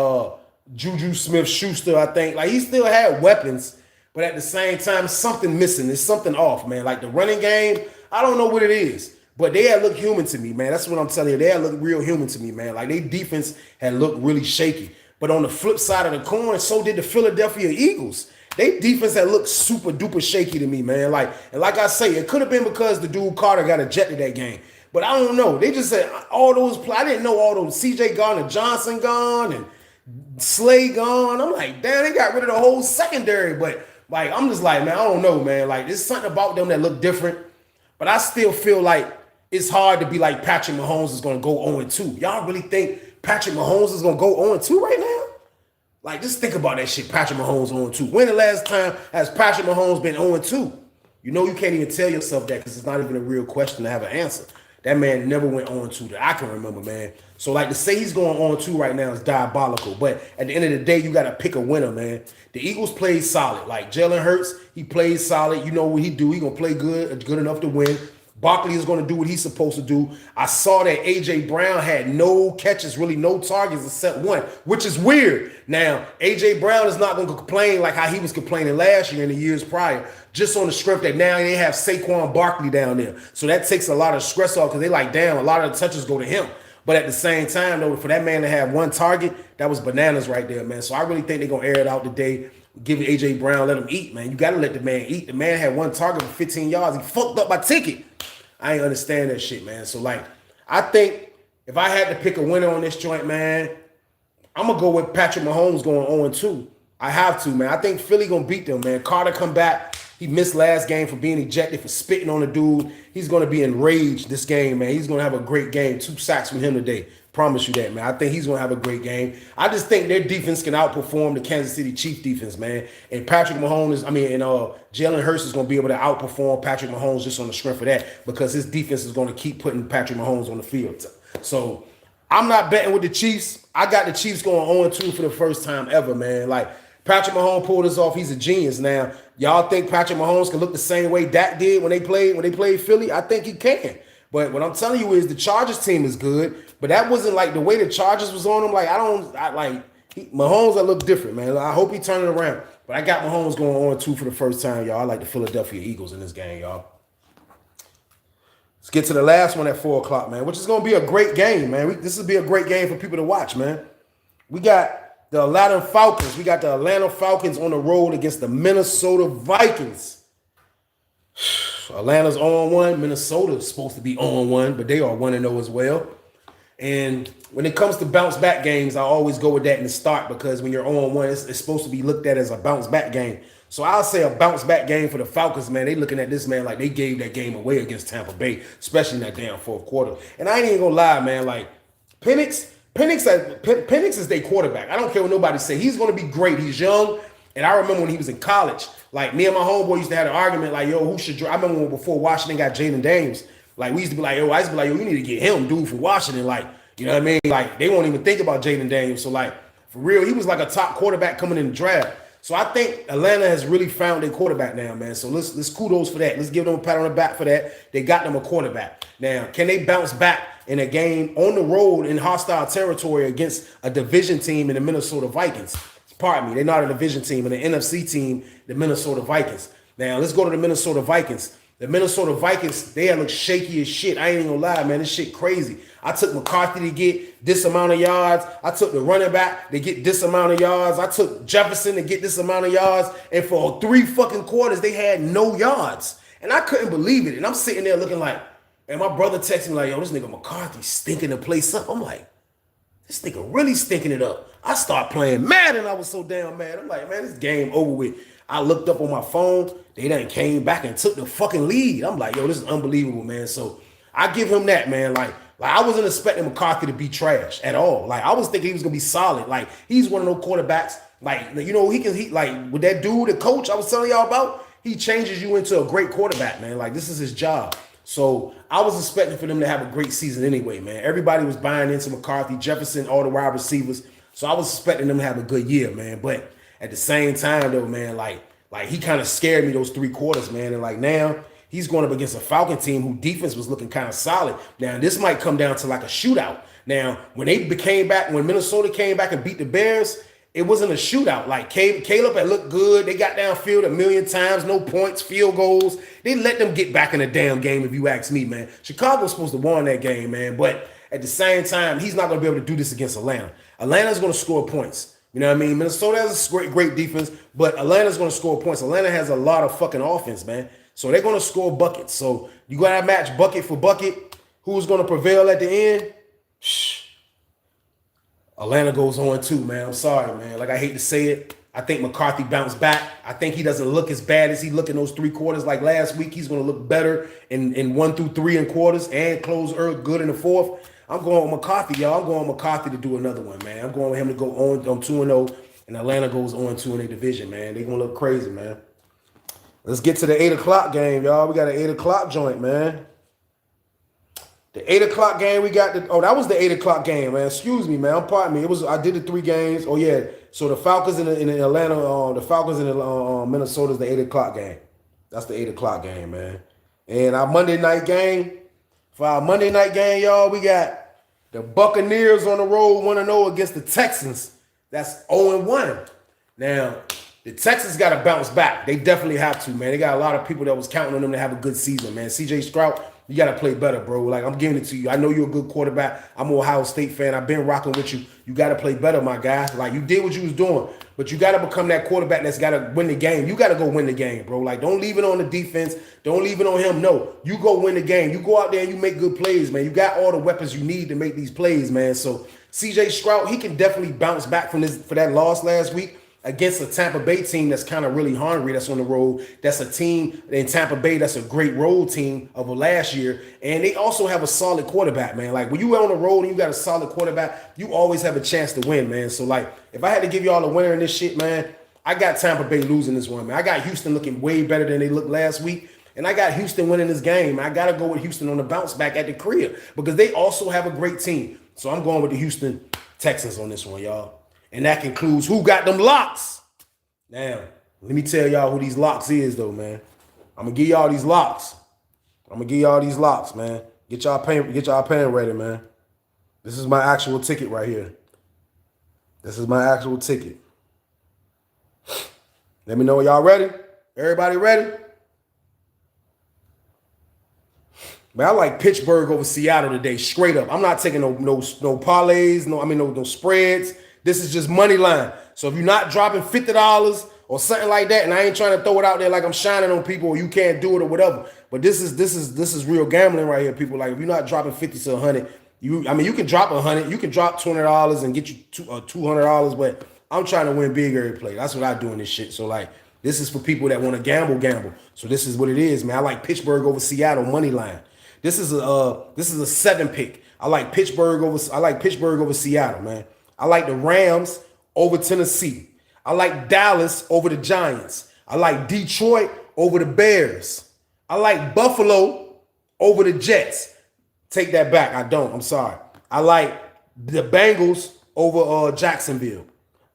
Juju Smith-Schuster, I think. Like he still had weapons, but at the same time, something missing. There's something off, man. Like the running game, I don't know what it is, but they had looked human to me, man. That's what I'm telling you. They had looked real human to me, man. Like their defense had looked really shaky. But on the flip side of the coin, so did the Philadelphia Eagles. They defense had looked super duper shaky to me, man. Like I say, it could have been because the dude Carter got ejected that game. But I don't know. They just said all those I didn't know all those CJ gone and Johnson gone and Slay gone. I'm like, damn, they got rid of the whole secondary. But like, I'm just like, man, I don't know, man. Like, there's something about them that look different. But I still feel like it's hard to be like Patrick Mahomes is going to go 0-2. Y'all really think Patrick Mahomes is going to go 0-2 right now? Like, just think about that shit, Patrick Mahomes 0-2. When the last time has Patrick Mahomes been 0-2? You can't even tell yourself that because it's not even a real question to have an answer. That man never went 0-2 that I can remember, man. So, like, to say he's going 0-2 right now is diabolical. But at the end of the day, you got to pick a winner, man. The Eagles played solid. Like, Jalen Hurts, he played solid. You know what he do. He going to play good enough to win. Barkley is going to do what he's supposed to do. I saw that A.J. Brown had no catches, really no targets except one, which is weird. Now, A.J. Brown is not going to complain like how he was complaining last year and the years prior, just on the strength that now they have Saquon Barkley down there. So that takes a lot of stress off because they like, damn, a lot of the touches go to him. But at the same time, though, for that man to have one target, that was bananas right there, man. So I really think they're going to air it out today. Give A.J. Brown, let him eat, man. You got to let the man eat. The man had one target for 15 yards. He fucked up my ticket. I ain't understand that shit, man. So, like, I think if I had to pick a winner on this joint, man, I'm going to go with Patrick Mahomes going 0-2. I have to, man. I think Philly going to beat them, man. Carter come back. He missed last game for being ejected, for spitting on the dude. He's going to be enraged this game, man. He's going to have a great game. 2 sacks from him today. Promise you that, man. I think he's going to have a great game. I just think their defense can outperform the Kansas City Chiefs defense, man. And Jalen Hurts is going to be able to outperform Patrick Mahomes just on the strength of that because his defense is going to keep putting Patrick Mahomes on the field. So I'm not betting with the Chiefs. I got the Chiefs going 0-2 for the first time ever, man. Like, Patrick Mahomes pulled this off. He's a genius. Now, y'all think Patrick Mahomes can look the same way Dak did when they played Philly? I think he can. But what I'm telling you is the Chargers team is good, but that wasn't like the way the Chargers was on him. Like, Mahomes, I look different, man. I hope he turn it around. But I got Mahomes going 0-2 for the first time, y'all. I like the Philadelphia Eagles in this game, y'all. Let's get to the last one at 4 o'clock, man, which is going to be a great game, man. This will be a great game for people to watch, man. We got the Atlanta Falcons. We got the Atlanta Falcons on the road against the Minnesota Vikings. Atlanta's 0-1. Minnesota's supposed to be 0-1, but they are 1-0 as well. And when it comes to bounce back games, I always go with that in the start because when you're 0-1, it's supposed to be looked at as a bounce back game. So I'll say a bounce back game for the Falcons, man. They looking at this, man, like they gave that game away against Tampa Bay, especially in that damn fourth quarter. And I ain't even gonna lie, man. Like Penix is their quarterback. I don't care what nobody say. He's gonna be great. He's young. And I remember when he was in college, like me and my homeboy used to have an argument, like, yo, who should draft? I remember when before Washington got Jaden Daniels, like we used to be like, yo, you need to get him, dude, for Washington. Like, you know what I mean? Like, they won't even think about Jaden Daniels. So, like, for real, he was like a top quarterback coming in the draft. So I think Atlanta has really found their quarterback now, man. So let's kudos for that. Let's give them a pat on the back for that. They got them a quarterback. Now, can they bounce back in a game on the road in hostile territory against a division team in the Minnesota Vikings? Pardon me, they're not a division team, and an NFC team, the Minnesota Vikings. Now, let's go to the Minnesota Vikings. The Minnesota Vikings, they look shaky as shit. I ain't even gonna lie, man. This shit crazy. I took McCarthy to get this amount of yards. I took the running back to get this amount of yards. I took Jefferson to get this amount of yards. And for 3 fucking quarters, they had no yards. And I couldn't believe it. And I'm sitting there looking like, And my brother texted me like, yo, this nigga McCarthy stinking the place up. I'm like, this nigga really stinking it up. I start playing Madden. I was so damn mad. I'm like, man, this game over with. I looked up on my phone. They done came back and took the fucking lead. I'm like, yo, this is unbelievable, man. So I give him that, man. Like I wasn't expecting McCarthy to be trash at all. Like I was thinking he was gonna be solid. Like he's one of those quarterbacks. Like you know, he like with that dude, the coach I was telling y'all about. He changes you into a great quarterback, man. Like this is his job. So I was expecting for them to have a great season anyway, man. Everybody was buying into McCarthy, Jefferson, all the wide receivers. So I was expecting them to have a good year, man. But at the same time, though, man, like he kind of scared me those 3 quarters, man. And like now he's going up against a Falcon team who defense was looking kind of solid. Now this might come down to like a shootout. Now when when Minnesota came back and beat the Bears, it wasn't a shootout. Like Caleb had looked good. They got downfield a million times, no points, field goals. They let them get back in the damn game, if you ask me, man. Chicago's supposed to win that game, man. But at the same time, he's not going to be able to do this against Atlanta. Atlanta's going to score points. You know what I mean? Minnesota has a great defense, but Atlanta's going to score points. Atlanta has a lot of fucking offense, man. So they're going to score buckets. So you got to match bucket for bucket. Who's going to prevail at the end? Shh. Atlanta goes on too, man. I'm sorry, man. Like, I hate to say it. I think McCarthy bounced back. I think he doesn't look as bad as he looked in those 3 quarters like last week. He's going to look better in 1 through 3 in quarters and close good in the 4th. I'm going with McCarthy, y'all. I'm going with McCarthy to do another one, man. I'm going with him to go on 2-0, and Atlanta goes on 2 in their division, man. They're going to look crazy, man. Let's get to the 8 o'clock game, y'all. We got an 8 o'clock joint, man. The 8 o'clock game, we got that was the 8 o'clock game, man. Excuse me, man. Pardon me. I did the 3 games. Oh yeah. So the Falcons in Atlanta, the Falcons in Minnesota is the 8 o'clock game. That's the 8 o'clock game, man. And our Monday night game, y'all, we got the Buccaneers on the road 1-0 against the Texans. That's 0-1. Now, the Texans got to bounce back. They definitely have to, man. They got a lot of people that was counting on them to have a good season, man. CJ Stroud, you got to play better, bro. Like, I'm giving it to you. I know you're a good quarterback. I'm an Ohio State fan. I've been rocking with you. You got to play better, my guy. Like, you did what you was doing, but you got to become that quarterback that's got to win the game. You got to go win the game, bro. Like, don't leave it on the defense. Don't leave it on him. No, you go win the game. You go out there and you make good plays, man. You got all the weapons you need to make these plays, man. So, CJ Stroud, he can definitely bounce back for that loss last week against a Tampa Bay team that's kind of really hungry, that's on the road. That's a team in Tampa Bay that's a great road team of last year. And they also have a solid quarterback, man. Like, when you on the road and you got a solid quarterback, you always have a chance to win, man. So, like, if I had to give y'all a winner in this shit, man, I got Tampa Bay losing this one, man. I got Houston looking way better than they looked last week. And I got Houston winning this game. I got to go with Houston on the bounce back at the crib because they also have a great team. So I'm going with the Houston Texans on this one, y'all. And that concludes who got them locks. Now, let me tell y'all who these locks is, though, man. I'm going to give y'all these locks. Man. Get y'all pen ready, man. This is my actual ticket right here. Let me know, y'all ready? Everybody ready? Man, I like Pittsburgh over Seattle today, straight up. I'm not taking no parlays, no spreads. This is just money line. So if you're not dropping $50 or something like that, and I ain't trying to throw it out there like I'm shining on people or you can't do it or whatever, but this is real gambling right here, people. Like, if you're not dropping 50 to 100, you can drop 100, you can drop $20 and get you $200, but I'm trying to win big every play. That's what I do in this shit. So, like, this is for people that want to gamble. So this is what it is, man. I like Pittsburgh over Seattle money line. This is a 7 pick. I like Pittsburgh over Seattle, man. I like the Rams over Tennessee. I like Dallas over the Giants. I like Detroit over the Bears. I like Buffalo over the Jets. Take that back. I don't. I'm sorry. I like the Bengals over Jacksonville.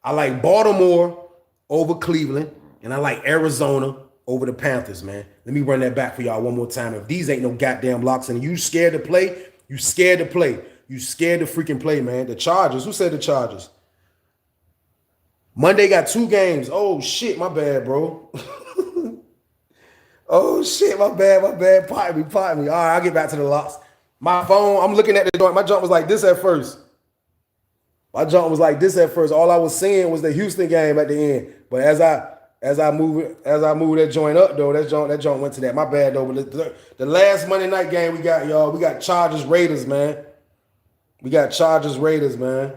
I like Baltimore over Cleveland. And I like Arizona over the Panthers, man. Let me run that back for y'all one more time. If these ain't no goddamn locks and you scared to play, you scared to play. You scared to freaking play, man. The Chargers. Who said the Chargers? Monday got 2 games. Oh, shit. My bad, bro. Oh, shit. My bad. Pardon me. All right, I'll get back to the locks. My phone, I'm looking at the joint. My jump was like this at first. All I was seeing was the Houston game at the end. But as I As I move that joint up though, that joint went to that. My bad though. But the last Monday night game we got, y'all, we got Chargers Raiders, man. We got Chargers Raiders, man.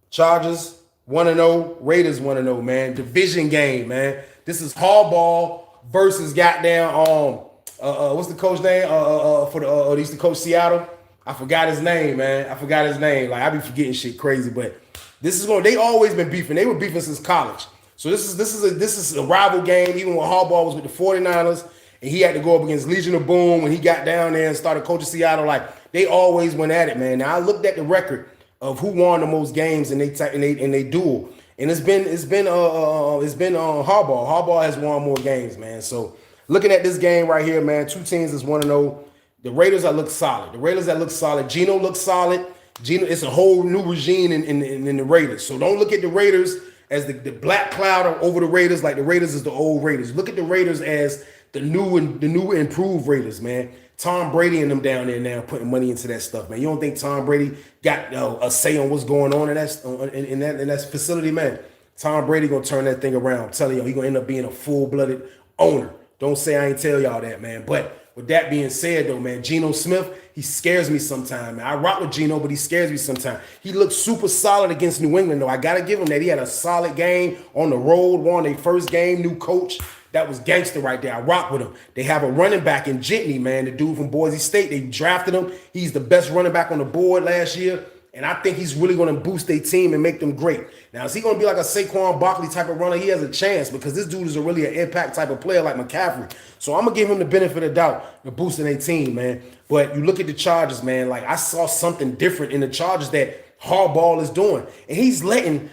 Chargers 1-0, Raiders 1-0, man. Division game, man. This is Harbaugh versus goddamn what's the coach name? For the he used to coach Seattle. I forgot his name, man. Like I be forgetting shit crazy, but this is going. They always been beefing. They were beefing since college. So this is a rival game. Even when Harbaugh was with the 49ers and he had to go up against Legion of Boom when he got down there and started coaching Seattle, like they always went at it, man. Now I looked at the record of who won the most games in they duel, and it's been Harbaugh. Harbaugh has won more games, man. So looking at this game right here, man, two teams is 1-0. The Raiders that look solid. Geno looks solid. It's a whole new regime in the Raiders. So don't look at the Raiders as the black cloud over the Raiders like the Raiders is the old Raiders. Look at the Raiders as the new improved Raiders, man. Tom Brady and them down there now putting money into that stuff, man. You don't think Tom Brady got a say on what's going on in that facility, man? Tom Brady gonna turn that thing around. I'm telling you, he gonna end up being a full-blooded owner. Don't say I ain't tell y'all that, man. But with that being said, though, man, Geno Smith, he scares me sometimes, man. I rock with Geno, but he scares me sometimes. He looked super solid against New England, though. I got to give him that. He had a solid game on the road, won their first game, new coach. That was gangster right there. I rock with him. They have a running back in Jitney, man, the dude from Boise State. They drafted him. He's the best running back on the board last year. And I think he's really going to boost their team and make them great. Now, is he going to be like a Saquon Barkley type of runner? He has a chance because this dude is really an impact type of player like McCaffrey. So I'm going to give him the benefit of doubt, the boosting their team, man. But you look at the Chargers, man, like I saw something different in the Chargers that Harbaugh is doing. And he's letting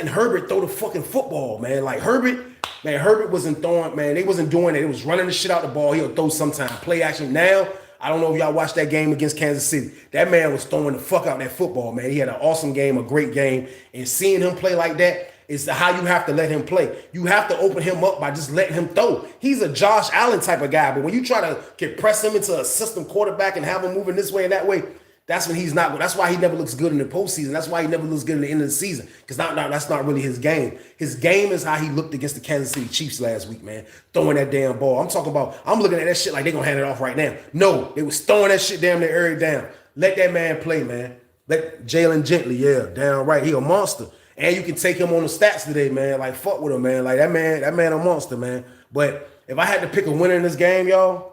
Herbert throw the fucking football, man. Like Herbert wasn't throwing, man. They wasn't doing it. It was running the shit out the ball. He'll throw sometime. Play action now. I don't know if y'all watched that game against Kansas City. That man was throwing the fuck out that football, man. He had an awesome game, a great game. And seeing him play like that is how you have to let him play. You have to open him up by just letting him throw. He's a Josh Allen type of guy. But when you try to press him into a system quarterback and have him moving this way and that way, that's when he's not good. That's why he never looks good in the postseason. That's why he never looks good in the end of the season. Because that's not really his game. His game is how he looked against the Kansas City Chiefs last week, man. Throwing that damn ball. I'm looking at that shit like they're going to hand it off right now. No, they was throwing that shit damn near every down. Let that man play, man. Let Jalen Gently, yeah, down right. He a monster. And you can take him on the stats today, man. Like, fuck with him, man. Like, that man a monster, man. But if I had to pick a winner in this game, y'all,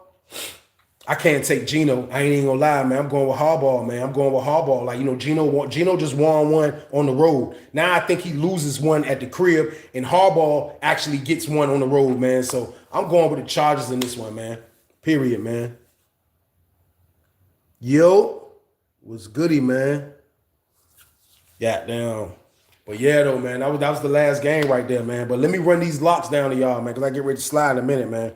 I can't take Geno. I ain't even gonna lie, man. I'm going with Harbaugh, man. I'm going with Harbaugh. Like, you know, Geno just won one on the road. Now I think he loses one at the crib, and Harbaugh actually gets one on the road, man. So I'm going with the Chargers in this one, man. Period, man. Yo, what's goody, man? Goddamn. But yeah, though, man, that was the last game right there, man. But let me run these locks down to y'all, man, because I get ready to slide in a minute, man.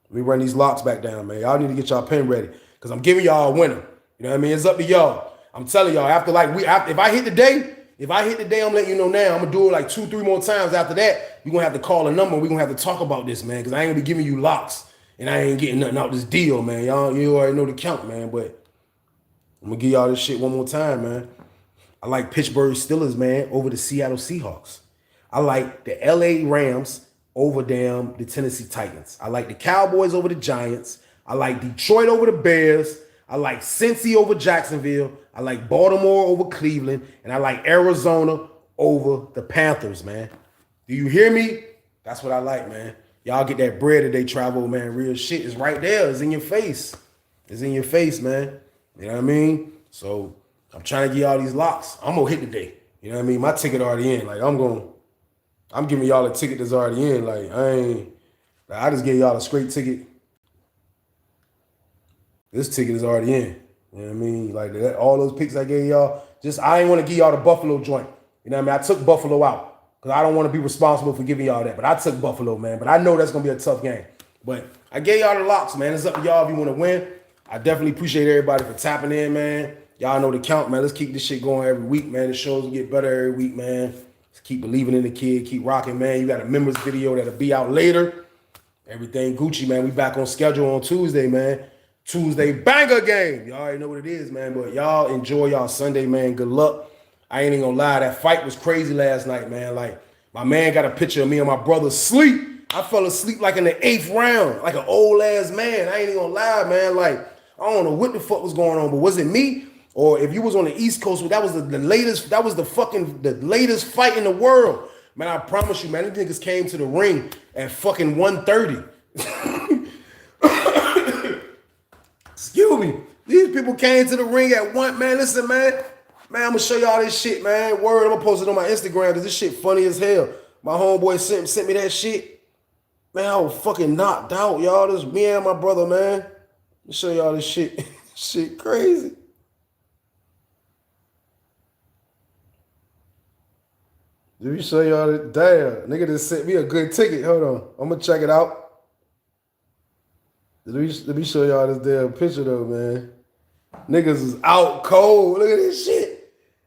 Let me run these locks back down, man. Y'all need to get y'all pen ready because I'm giving y'all a winner. You know what I mean? It's up to y'all. I'm telling y'all, if I hit the day, I'm letting you know now. I'm going to do it like 2-3 more times after that. You're going to have to call a number. We're going to have to talk about this, man, because I ain't going to be giving you locks, and I ain't getting nothing out this deal, man. Y'all, you already know the count, man, but I'm going to give y'all this shit one more time, man. I like Pittsburgh Steelers, man, over the Seattle Seahawks. I like the LA Rams over the Tennessee Titans. I like the Cowboys over the Giants. I like Detroit over the Bears. I like Cincy over Jacksonville. I like Baltimore over Cleveland. And I like Arizona over the Panthers, man. Do you hear me? That's what I like, man. Y'all get that bread that they travel, man. Real shit is right there. It's in your face. It's in your face, man. You know what I mean? So I'm trying to get y'all these locks. I'm going to hit today. You know what I mean? My ticket already in. Like, I'm giving y'all a ticket that's already in. Like, I just gave y'all a straight ticket. This ticket is already in. You know what I mean? Like, all those picks I gave y'all, I ain't want to give y'all the Buffalo joint. You know what I mean? I took Buffalo out because I don't want to be responsible for giving y'all that. But I took Buffalo, man. But I know that's going to be a tough game. But I gave y'all the locks, man. It's up to y'all if you want to win. I definitely appreciate everybody for tapping in, man. Y'all know the count, man. Let's keep this shit going every week, man. The shows will get better every week, man. Keep believing in the kid. Keep rocking, man. You got a members video that'll be out later. Everything Gucci, man. We back on schedule on Tuesday, man. Tuesday banger game. Y'all already know what it is, man. But y'all enjoy y'all Sunday, man. Good luck. I ain't even gonna lie. That fight was crazy last night, man. Like, My man got a picture of me and my brother sleep. I fell asleep like in the 8th round, like an old ass man. I ain't even gonna lie, man. Like, I don't know what the fuck was going on, but was it me? Or if you was on the East Coast, that was the latest, that was the latest fight in the world. Man, I promise you, man, these niggas came to the ring at fucking 1:30. Excuse me. These people came to the ring at 1. Man, listen, man. Man, I'm gonna show y'all this shit, man. Word, I'm gonna post it on my Instagram because this shit funny as hell. My homeboy sent me that shit. Man, I was fucking knocked out, y'all. This me and my brother, man. Let me show y'all this shit. Shit crazy. Let me show y'all that. Damn, nigga just sent me a good ticket. Hold on. I'm gonna check it out. Let me show y'all this damn picture though, man. Niggas is out cold. Look at this shit.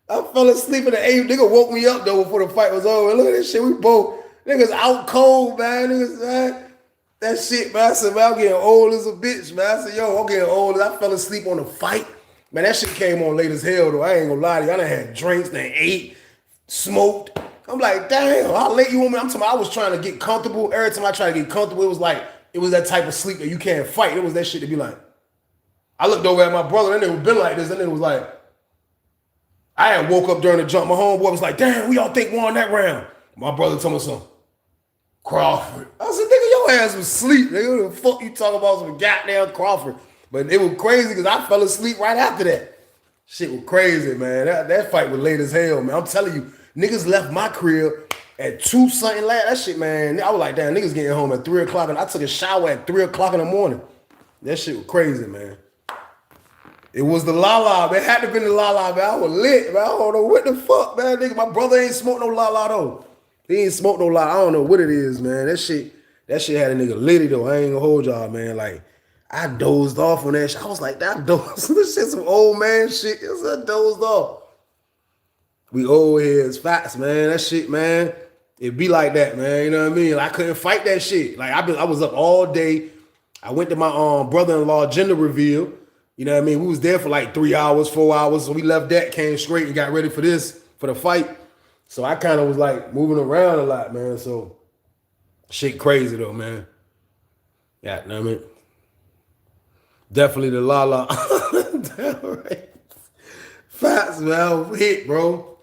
I fell asleep in the 8th. Nigga woke me up though before the fight was over. Look at this shit. We both niggas out cold, man. Niggas, man. That shit, man. I said, man, I'm getting old as a bitch, man. I said, yo, I'm getting old. I fell asleep on the fight. Man, that shit came on late as hell though. I ain't gonna lie to you. I done had drinks, done ate, smoked. I'm like, damn, how late you want me? I'm talking about I was trying to get comfortable. Every time I try to get comfortable, it was that type of sleep that you can't fight. It was that shit to be like. I looked over at my brother, and it was been like this, and it was like, I had woke up during the jump. My homeboy was like, damn, we all think we won that round. My brother told me something. Crawford. I said, nigga, your ass was asleep. Nigga, what the fuck you talking about some goddamn Crawford? But it was crazy because I fell asleep right after that. Shit was crazy, man. That fight was late as hell, man. I'm telling you, niggas left my crib at 2 something last. That shit, man. I was like, damn, niggas getting home at 3 o'clock, and I took a shower at 3 o'clock in the morning. That shit was crazy, man. It was the la-la, man. It had to have been the la-la, man. I was lit, man. I don't know what the fuck, man. Nigga, my brother ain't smoked no la-la, though. He ain't smoked no la. I don't know what it is, man. That shit had a nigga litty, though. I ain't gonna hold y'all, man. Like, I dozed off on that shit. I was like, that dozed. This shit some old man shit. I dozed off. We old heads, facts, man. That shit, man. It be like that, man. You know what I mean? Like, I couldn't fight that shit. Like, I was up all day. I went to my brother-in-law gender reveal. You know what I mean? We was there for like 3 hours, 4 hours. So we left that, came straight and got ready for the fight. So I kind of was like moving around a lot, man. So shit crazy though, man. Yeah, know what I mean? Definitely the la-la. Right. Facts, man. I was hit, bro.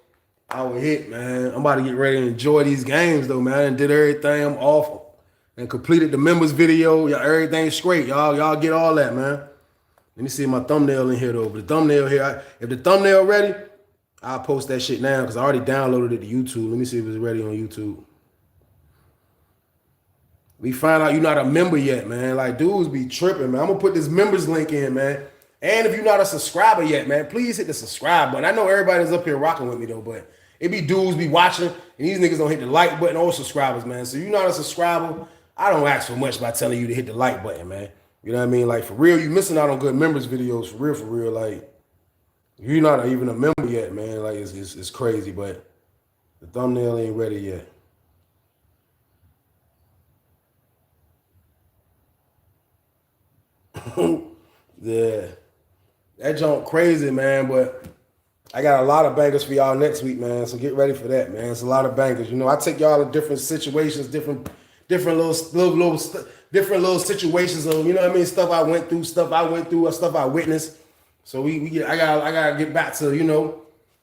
I was hit, man. I'm about to get ready to enjoy these games though, man. And did everything. I'm awful. And completed the members video. Y'all, everything's straight. Y'all get all that, man. Let me see my thumbnail in here though. But the thumbnail here, if the thumbnail ready, I'll post that shit now because I already downloaded it to YouTube. Let me see if it's ready on YouTube. We find out you're not a member yet, man. Like, dudes be tripping, man. I'm gonna put this members link in, man. And if you're not a subscriber yet, man, please hit the subscribe button. I know everybody's up here rocking with me though, but it be dudes be watching, and these niggas don't hit the like button or subscribers, man. So if you're not a subscriber, I don't ask for much by telling you to hit the like button, man. You know what I mean? Like, for real, you missing out on good members videos. For real. Like, you're not even a member yet, man. Like, it's crazy, but the thumbnail ain't ready yet. Yeah. That junk crazy, man, but I got a lot of bangers for y'all next week, man. So get ready for that, man. It's a lot of bangers. You know, I take y'all to different situations, different little situations of, you know what I mean, stuff I went through, stuff I witnessed. So I gotta get back to, you know,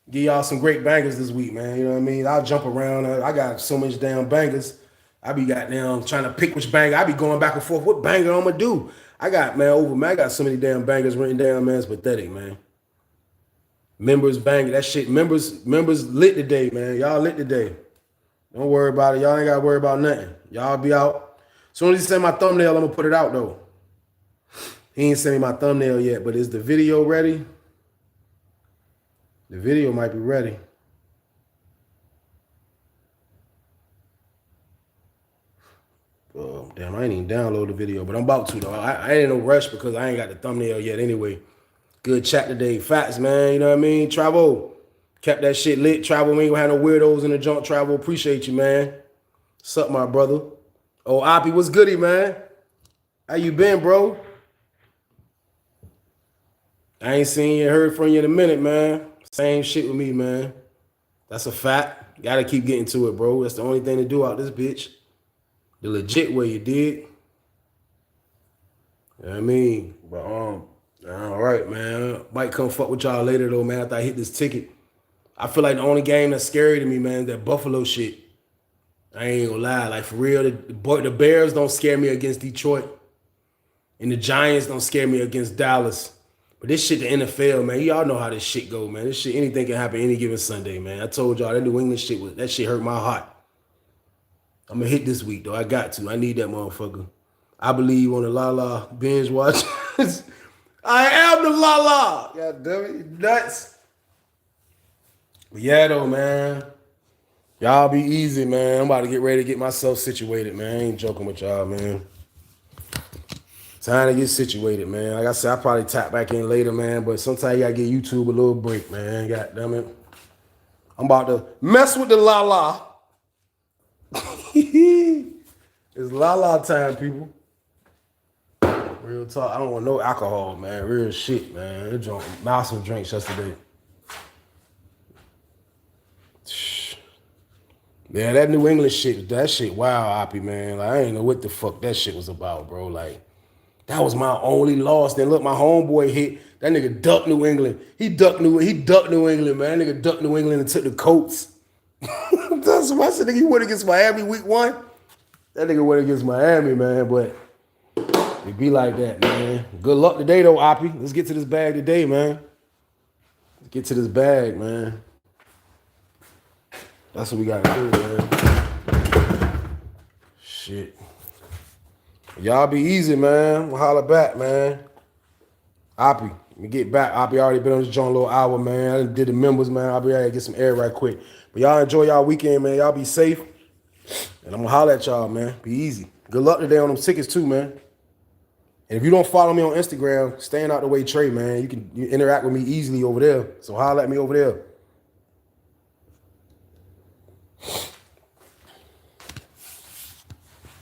give y'all some great bangers this week, man. You know what I mean? I'll jump around. I got so much damn bangers. I be goddamn trying to pick which banger. I be going back and forth. What banger I'm gonna do? I got so many damn bangers written down, man. It's pathetic, man. Members banging that shit. Members lit today, man. Y'all lit today. Don't worry about it. Y'all ain't gotta worry about nothing. Y'all be out. As soon as he send my thumbnail, I'm gonna put it out though. He ain't sent me my thumbnail yet, but is the video ready? The video might be ready. Oh, damn, I ain't even download the video, but I'm about to though. I ain't in no rush because I ain't got the thumbnail yet anyway. Good chat today. Facts, man. You know what I mean? Travel. Kept that shit lit. Travel, we ain't gonna have no weirdos in the junk. Travel, appreciate you, man. What's up, my brother? Oh, Oppie, what's goody, man? How you been, bro? I ain't seen you, heard from you in a minute, man. Same shit with me, man. That's a fact. Gotta keep getting to it, bro. That's the only thing to do out this bitch. The legit way, you dig? You know what I mean? But all right, man. Might come fuck with y'all later though, man. After I hit this ticket. I feel like the only game that's scary to me, man, is that Buffalo shit. I ain't gonna lie. Like, for real, the Bears don't scare me against Detroit. And the Giants don't scare me against Dallas. But this shit, the NFL, man, y'all know how this shit go, man. This shit, anything can happen any given Sunday, man. I told y'all that New England shit, that shit hurt my heart. I'm gonna hit this week, though. I got to. I need that motherfucker. I believe on the La binge watch. I am the La. God damn it, you nuts. But yeah, though, man. Y'all be easy, man. I'm about to get ready to get myself situated, man. I ain't joking with y'all, man. Time to get situated, man. Like I said, I'll probably tap back in later, man. But sometimes you gotta give YouTube a little break, man. God damn it. I'm about to mess with the La. It's La time, people. Real talk. I don't want no alcohol, man. Real shit, man. I drank mouse some drinks yesterday. Yeah, that New England shit, that shit, wow, Oppie, man. Like, I ain't know what the fuck that shit was about, bro. Like, that was my only loss. Then look, my homeboy hit. That nigga ducked New England. He ducked New England, man. That nigga ducked New England and took the Colts. That's why I said, nigga, he went against Miami week 1. That nigga went against Miami, man. But it be like that, man. Good luck today, though, Oppie. Let's get to this bag today, man. Let's get to this bag, man. That's what we got to do, man. Shit. Y'all be easy, man. We'll holler back, man. Oppie, let me get back. Oppie already been on this joint a little hour, man. I did the members, man. I'll be ready to get some air right quick. But y'all enjoy y'all weekend, man. Y'all be safe. And I'm going to holler at y'all, man. Be easy. Good luck today on them tickets, too, man. And if you don't follow me on Instagram, staying out the way Trey, man, you can interact with me easily over there. So holler at me over there.